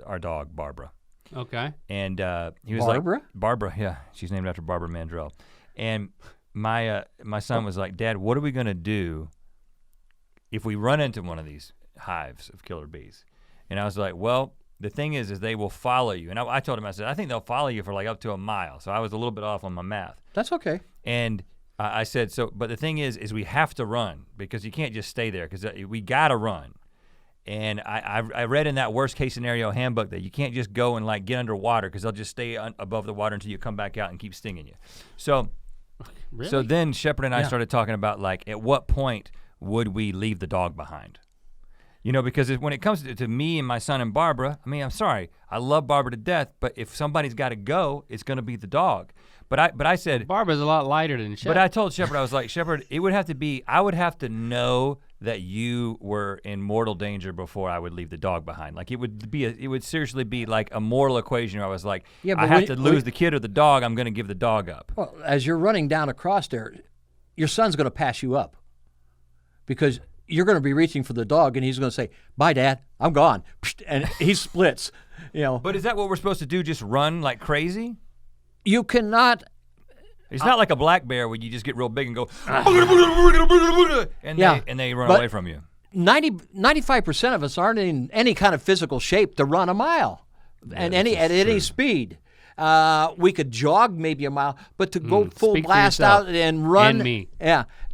our dog Barbara. Okay. And he was Barbara? like, Barbara, yeah, she's named after Barbara Mandrell. And my son was like, Dad, what are we going to do if we run into one of these hives of killer bees? And I was like, well, the thing is they will follow you. And I told him, I said, I think they'll follow you for like up to a mile. So I was a little bit off on my math. That's okay. And I said, but the thing is we have to run because you can't just stay there because we gotta run. And I read in that worst case scenario handbook that you can't just go and like get underwater because they'll just stay above the water until you come back out and keep stinging you. So, really? So then Shepard and I started talking about like at what point would we leave the dog behind? You know, because when it comes to me and my son and Barbara, I mean, I'm sorry, I love Barbara to death, but if somebody's got to go, it's going to be the dog. But I said Barbara's a lot lighter than Shepard. But I told Shepard, I was like, Shepard, it would have to be, I would have to know that you were in mortal danger before I would leave the dog behind. Like it would seriously be like a moral equation where I was like, I have to lose the kid or the dog, I'm going to give the dog up. Well, as you're running down across there, your son's going to pass you up because you're going to be reaching for the dog, and he's going to say, "Bye, Dad, I'm gone," and he splits. You know. But is that what we're supposed to do? Just run like crazy? You cannot. It's not like a black bear where you just get real big and go, and they run away from you. 95% of us aren't in any kind of physical shape to run a mile, at any speed. We could jog maybe a mile, but to go full blast out and run, and me.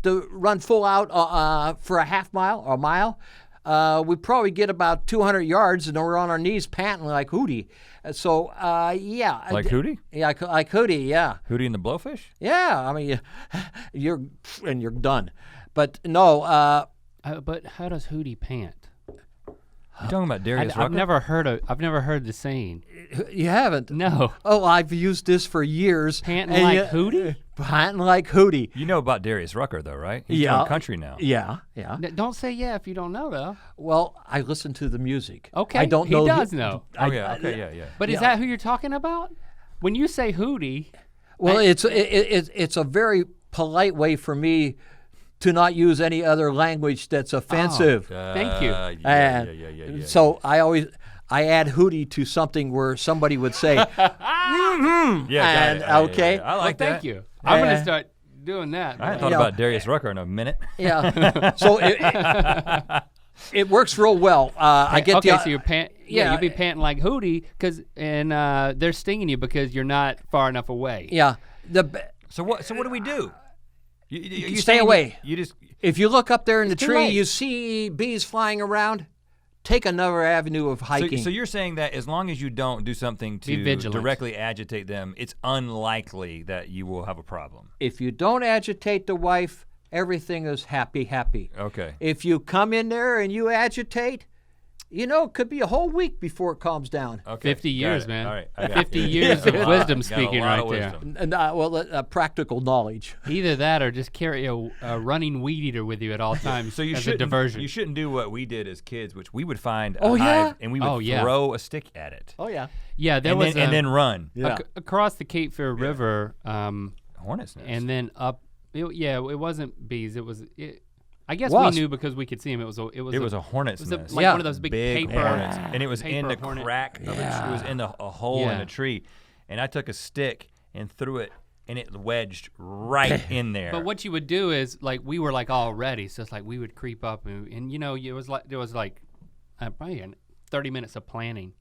to run full out for a half mile or a mile, we probably get about 200 yards, and then we're on our knees panting like Hootie. So, yeah. Like Hootie? Yeah, like Hootie, yeah. Hootie and the Blowfish? Yeah, I mean, you're done. But no. But how does Hootie pant? You talking about Darius Rucker? I've never heard the saying. You haven't? No. Oh, I've used this for years. Panting like Hootie? Panting like Hootie. You know about Darius Rucker, though, right? He's Yeah. doing country now. Yeah. Don't say yeah if you don't know, though. Well, I listen to the music. Okay, I don't know. He does know. Yeah. But is that who you're talking about? When you say Hootie. Well, it's a very polite way for me to not use any other language that's offensive. Thank you. Yeah. So I add Hootie to something where somebody would say, mm-hmm. Yeah, okay. Yeah. I like that. Thank you. I'm going to start doing that. I hadn't thought about Darius Rucker in a minute. Yeah. So it works real well. I get okay, so you're you'd be panting like Hootie, and they're stinging you because you're not far enough away. Yeah. So what do we do? You stay away. You just if you look up there in the tree, late. you see bees flying around. Take another avenue of hiking. So you're saying that as long as you don't do something to directly agitate them, it's unlikely that you will have a problem. If you don't agitate the wife, everything is happy. Okay. If you come in there and you agitate, it could be a whole week before it calms down. Okay. 50 years, man. All right. 50 years of wisdom speaking right there. And practical knowledge. Either that or just carry a running weed eater with you at all times so as a diversion. You shouldn't do what we did as kids, which we would find a hive and we would throw a stick at it. Oh, yeah. Yeah, and then run. Yeah. Across the Cape Fear River. Hornet's nest. And then up. It wasn't bees. I guess we knew because we could see them. It was a hornet's nest. Like one of those big paper hornets, and it was in the hornet. crack of it was in a hole in a tree, and I took a stick and threw it, and it wedged right in there. But what you would do is we were all ready, so it's we would creep up and there was probably 30 minutes of planning,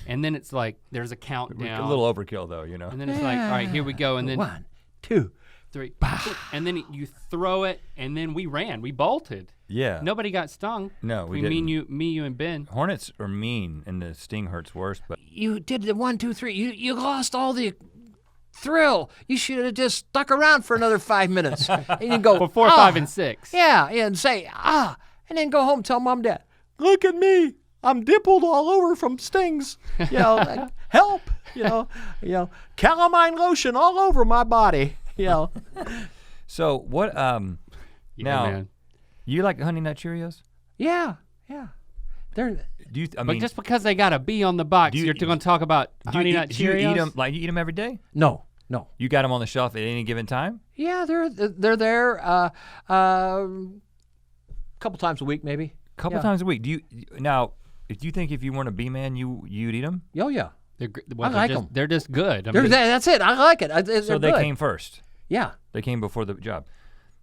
and then it's there's a countdown. A little overkill though, And then it's all right, here we go, and then 1, 2, 3, and then you throw it, and then we ran. We bolted. Yeah. Nobody got stung. No, we didn't. Me, you, and Ben. Hornets are mean, and the sting hurts worse. But you did the 1, 2, 3. You lost all the thrill. You should have just stuck around for another 5 minutes, and you go for 4, 5, and 6. Yeah, and say and then go home, tell mom, dad, look at me. I'm dimpled all over from stings. Help. Calamine lotion all over my body. So what? Now, man. You like Honey Nut Cheerios? Yeah. They're. But just because they got a bee on the box, you're going to talk about Honey Nut Cheerios? Do you eat them? You eat them every day? No. You got them on the shelf at any given time? Yeah, they're there. A couple times a week, maybe. Couple times a week. Do you think if you weren't a bee man, you'd eat them? Oh yeah. I like them. They're just good. That's it. I like it. So they came first. Yeah. They came before the job.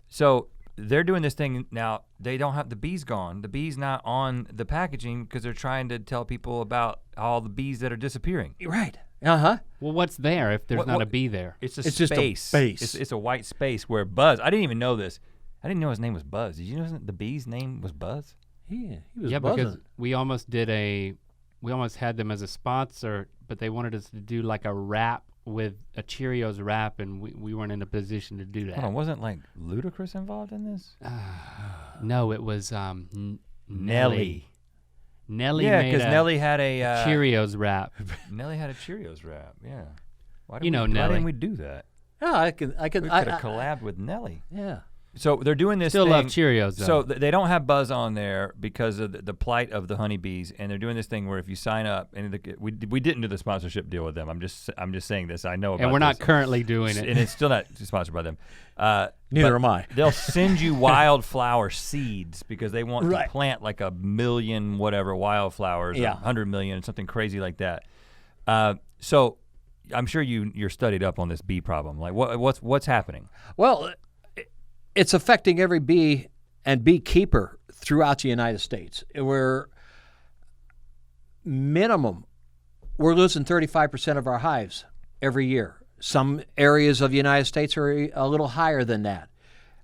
So they're doing this thing now. They don't have the bees gone. The bees not on the packaging because they're trying to tell people about all the bees that are disappearing. Right. Well, what's there if there's not a bee there? It's space. Just a space. It's a white space where Buzz. I didn't even know this. I didn't know his name was Buzz. Did you know the bee's name was Buzz? Yeah, he was buzzing. Because we almost had them as a sponsor, but they wanted us to do a wrap with a Cheerios wrap, and we weren't in a position to do that. Hold on, wasn't Ludacris involved in this? No, it was Nelly. Nelly made because Nelly had a Cheerios wrap. Nelly had a Cheerios wrap. Yeah. Why Nelly. Why didn't we do that? Yeah, I can. We could have collabed with Nelly. Yeah. So they're doing this Still thing. love Cheerios, though. So they don't have Buzz on there because of the plight of the honeybees, and they're doing this thing where if you sign up, and we didn't do the sponsorship deal with them. I'm just saying this. I know about. And we're not currently doing it, and it's still not sponsored by them. Neither am I. They'll send you wildflower seeds because they want to plant 1 million whatever wildflowers, or 100 million, something crazy like that. So I'm sure you're studied up on this bee problem. What's happening? Well, it's affecting every bee and beekeeper throughout the United States. We're losing 35% of our hives every year. Some areas of the United States are a little higher than that.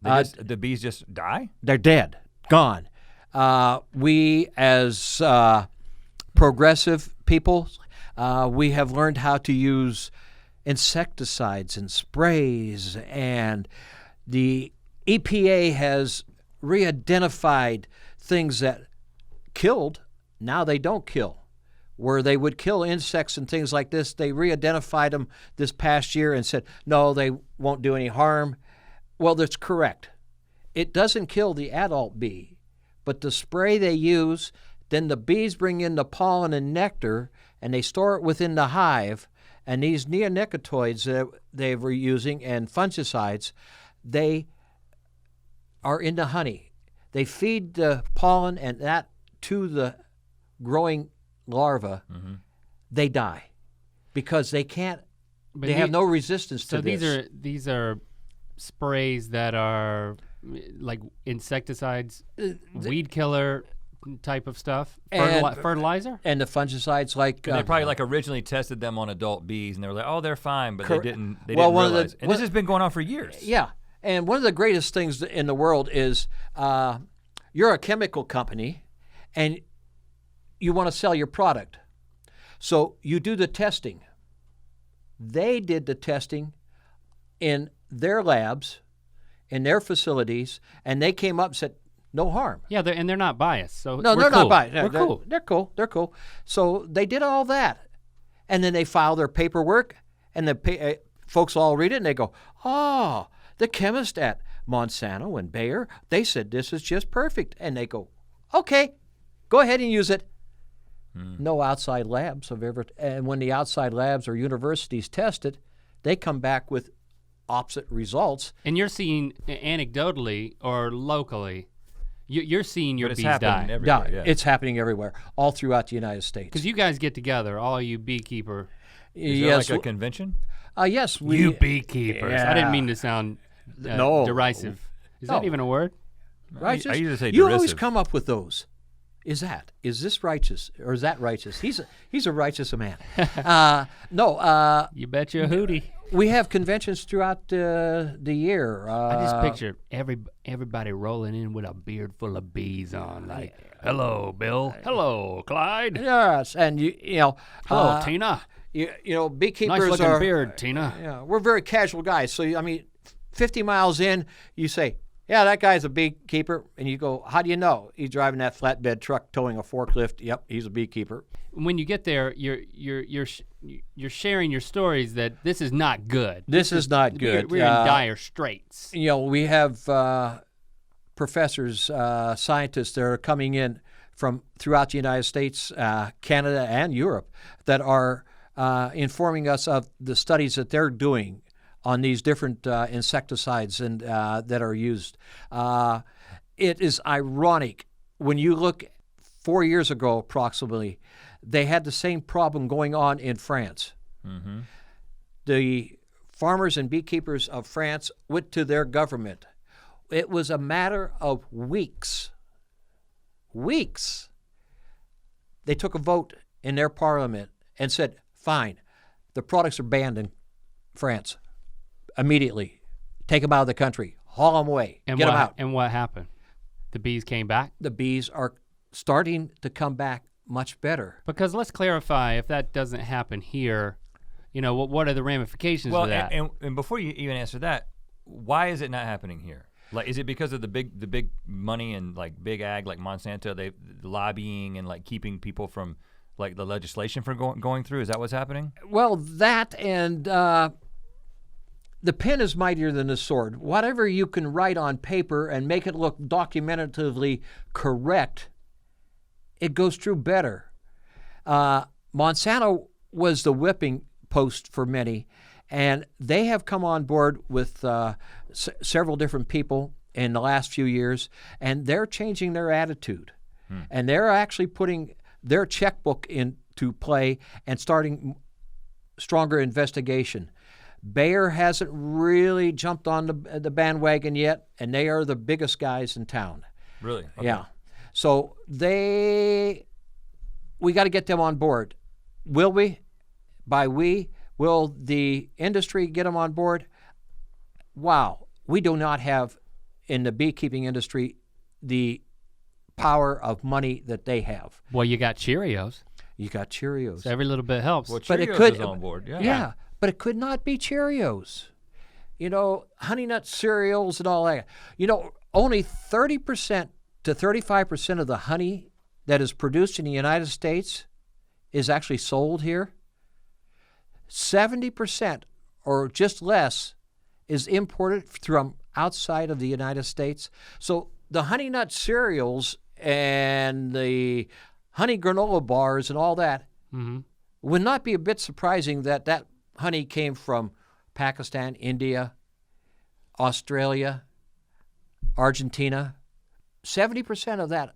The bees just die? They're dead, gone. we as progressive people, we have learned how to use insecticides and sprays, and the EPA has re-identified things that killed, now they don't kill. Where they would kill insects and things like this, they re-identified them this past year and said, no, they won't do any harm. Well, that's correct. It doesn't kill the adult bee, but the spray they use, then the bees bring in the pollen and nectar, and they store it within the hive, and these neonicotinoids that they were using and fungicides, they are in the honey. They feed the pollen and that to the growing larva, they die because they can't. They have no resistance to this. So these are sprays that are like insecticides, weed killer type of stuff, fertilizer, and the fungicides like. They probably like originally tested them on adult bees, and they were like, "Oh, they're fine," but they didn't realize. And this has been going on for years. Yeah, and one of the greatest things in the world is you're a chemical company, and you want to sell your product. So you do the testing. They did the testing in their labs, in their facilities, and they came up and said, no harm. Yeah, they're not biased. So no, they're cool. not biased. We're cool. They're cool. So they did all that. And then they file their paperwork, and the folks all read it, and they go, oh, the chemist at Monsanto and Bayer, they said this is just perfect. And they go, okay, go ahead and use it. No outside labs have ever, and when the outside labs or universities test it, they come back with opposite results. And you're seeing anecdotally or locally, you're seeing your bees die. Yeah. It's happening everywhere, all throughout the United States. Because you guys get together, all you beekeeper. Is there like a convention? Yes. You beekeepers. Yeah. I didn't mean to sound derisive. Is that even a word? Righteous? I usually say you derisive. always come up with those. Is this righteous or is that righteous? He's a righteous man. No. You bet you a hootie. We have conventions throughout the year. I just picture everybody rolling in with a beard full of bees on, like, hello, Bill. Hello, Clyde. Yes, and you know. Hello, Tina. You know, beekeepers nice looking are beard, Tina. Yeah, we're very casual guys. So I mean, 50 miles in, you say, yeah, that guy's a beekeeper, and you go, how do you know? He's driving that flatbed truck, towing a forklift. Yep, he's a beekeeper. When you get there, you're sharing your stories that this is not good. This is not good. We're in dire straits. You know, we have professors, scientists that are coming in from throughout the United States, Canada, and Europe that are informing us of the studies that they're doing on these different insecticides and that are used. It is ironic when you look 4 years ago approximately, they had the same problem going on in France. Mm-hmm. The farmers and beekeepers of France went to their government. It was a matter of weeks. They took a vote in their parliament and said, fine, the products are banned in France. Immediately, take them out of the country, haul them away, get them out. And what happened? The bees came back? The bees are starting to come back much better. Because let's clarify, if that doesn't happen here, you know, what are the ramifications of that? And before you even answer that, why is it not happening here? Like, is it because of the big money and like big ag, like Monsanto, they lobbying and like keeping people from like the legislation from going through? Is that what's happening? Well, that and the pen is mightier than the sword. Whatever you can write on paper and make it look documentatively correct, it goes through better. Monsanto was the whipping post for many, and they have come on board with several different people in the last few years, and they're changing their attitude. And they're actually putting their checkbook into play and starting stronger investigation. Bayer hasn't really jumped on the bandwagon yet, and they are the biggest guys in town. Really? Okay. Yeah. So we got to get them on board. Will we? Will the industry get them on board? Wow. We do not have, in the beekeeping industry, the power of money that they have. Well, you got Cheerios. You got Cheerios. So every little bit helps. Well, But it Cheerios could- is on board. Yeah. Yeah, but it could not be Cheerios. Honey Nut cereals and all that. Only 30% to 35% of the honey that is produced in the United States is actually sold here. 70% or just less is imported from outside of the United States. So the Honey Nut cereals and the honey granola bars and all that would not be a bit surprising that honey came from Pakistan, India, Australia, Argentina. 70% of that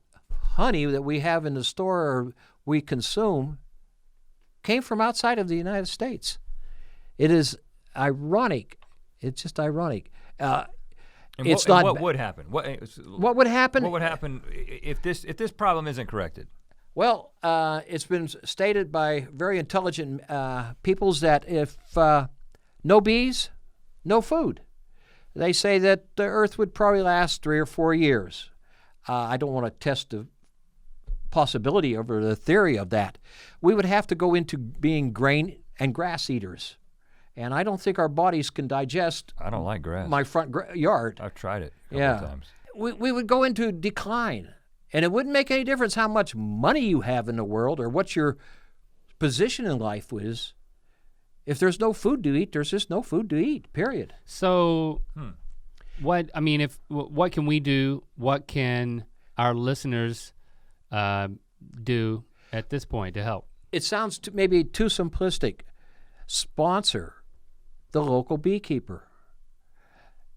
honey that we have in the store or we consume came from outside of the United States. It is ironic. It's just ironic. And it's what, not. what would happen? What would happen? What would happen if this problem isn't corrected? Well, it's been stated by very intelligent peoples that if no bees, no food. They say that the Earth would probably last 3 or 4 years. I don't want to test the possibility or the theory of that. We would have to go into being grain and grass eaters. And I don't think our bodies can digest. I don't like grass. My front yard. I've tried it a couple of times. We would go into decline. And it wouldn't make any difference how much money you have in the world or what your position in life is. If there's no food to eat, there's just no food to eat, period. So what can we do? What can our listeners do at this point to help? It sounds maybe too simplistic. Sponsor the local beekeeper.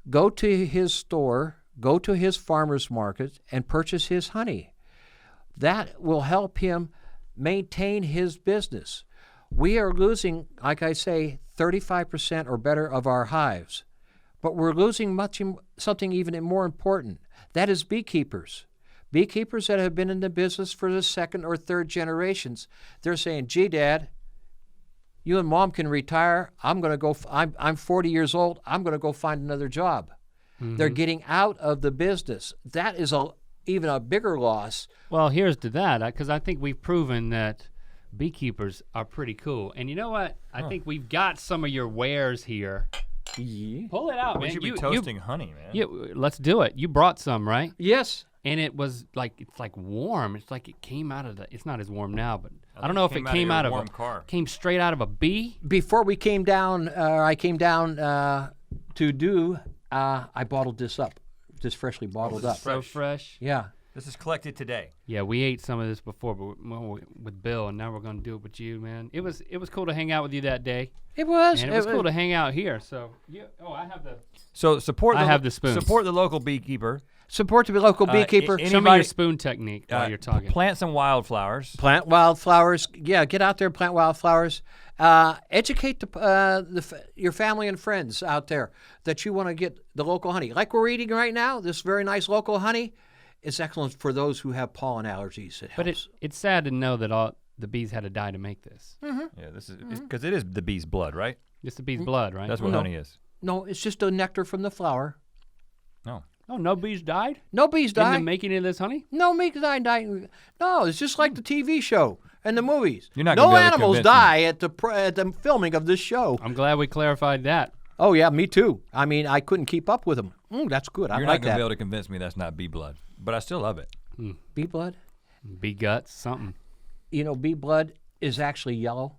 Go to his store, go to his farmer's market, and purchase his honey. That will help him maintain his business. We are losing, like I say, 35% or better of our hives. But we're losing something even more important. That is beekeepers. Beekeepers that have been in the business for the second or third generations. They're saying, gee, Dad, you and Mom can retire. I'm 40 years old. I'm going to go find another job. They're getting out of the business. That is even a bigger loss. Well, here's to that, because I think we've proven that beekeepers are pretty cool. And you know what? I think we've got some of your wares here. Yeah. Pull it out, We man. should be toasting honey, man. Yeah, let's do it. You brought some, right? Yes. And it's like warm. It's like it came out of it's not as warm now, but I don't know if it came out of warm car. Came straight out of a bee. Before we came down, I came down to do, I bottled this up, just freshly bottled up. So fresh. Yeah. This is collected today. Yeah, we ate some of this before, but with Bill, and now we're gonna do it with you, man. It was cool to hang out with you that day. It was. And it was cool to hang out here. So I have the. So support. I have the spoons. Support the local beekeeper. Support the local beekeeper. Show me your spoon technique while you're talking. Plant some wildflowers. Plant wildflowers. Yeah, get out there and plant wildflowers. Educate your family and friends out there that you want to get the local honey. Like we're eating right now, this very nice local honey. It's excellent for those who have pollen allergies. But it's sad to know that all the bees had to die to make this. Yeah, this is because it is the bee's blood, right? It's the bee's blood, right? That's what honey is. No, it's just the nectar from the flower. No. Oh, no bees died? No bees In died. the making of this honey? No bees died. No, it's just like the TV show and the movies. You're not gonna no be able to animals convince die at the filming of this show. I'm glad we clarified that. Oh yeah, me too. I mean, I couldn't keep up with them. That's good. I You're like not gonna that. be able to convince me that's not bee blood, but I still love it. Bee blood. Bee guts, something. Bee blood is actually yellow.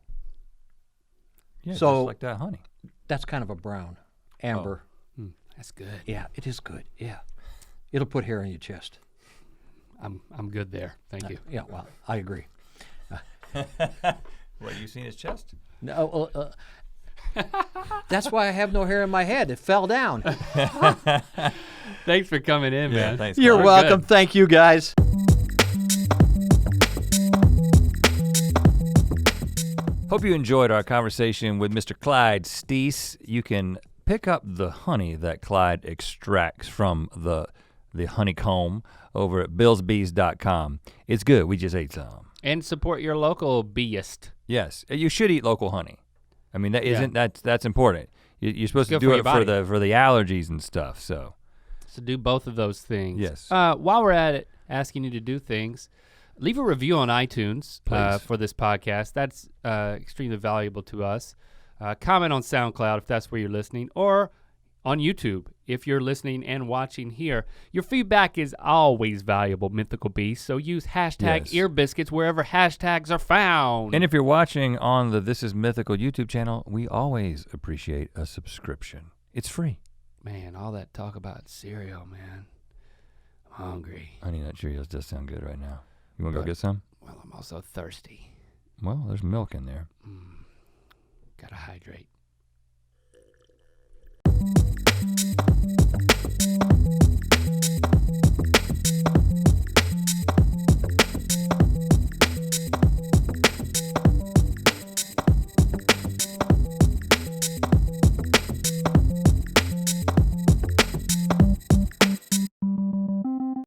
Yeah, So- just like that honey. That's kind of a brown, amber. That's good. Yeah, it is good. Yeah, it'll put hair on your chest. I'm good there. Thank you. Yeah, well, I agree. What, you seen his chest? No, that's why I have no hair in my head. It fell down. Thanks for coming in, Yeah, man. thanks. You're Clyde. welcome. Good. Thank you, guys. Hope you enjoyed our conversation with Mr. Clyde Steese. You can pick up the honey that Clyde extracts from the honeycomb over at billsbees.com. It's good. We just ate some. And support your local beeist. Yes, you should eat local honey. I mean, that's important. You're supposed to Good do for it your body. for the allergies and stuff. So So do both of those things. Yes. While we're at it, asking you to do things. Leave a review on iTunes for this podcast. That's extremely valuable to us. Comment on SoundCloud if that's where you're listening, or on YouTube if you're listening and watching here. Your feedback is always valuable, Mythical Beast, so use hashtag Ear Biscuits wherever hashtags are found. And if you're watching on the This Is Mythical YouTube channel, we always appreciate a subscription. It's free. Man, all that talk about cereal, man. I'm hungry. Honey Nut Cheerios does sound good right now. You wanna go get some? Well, I'm also thirsty. Well, there's milk in there. Gotta hydrate.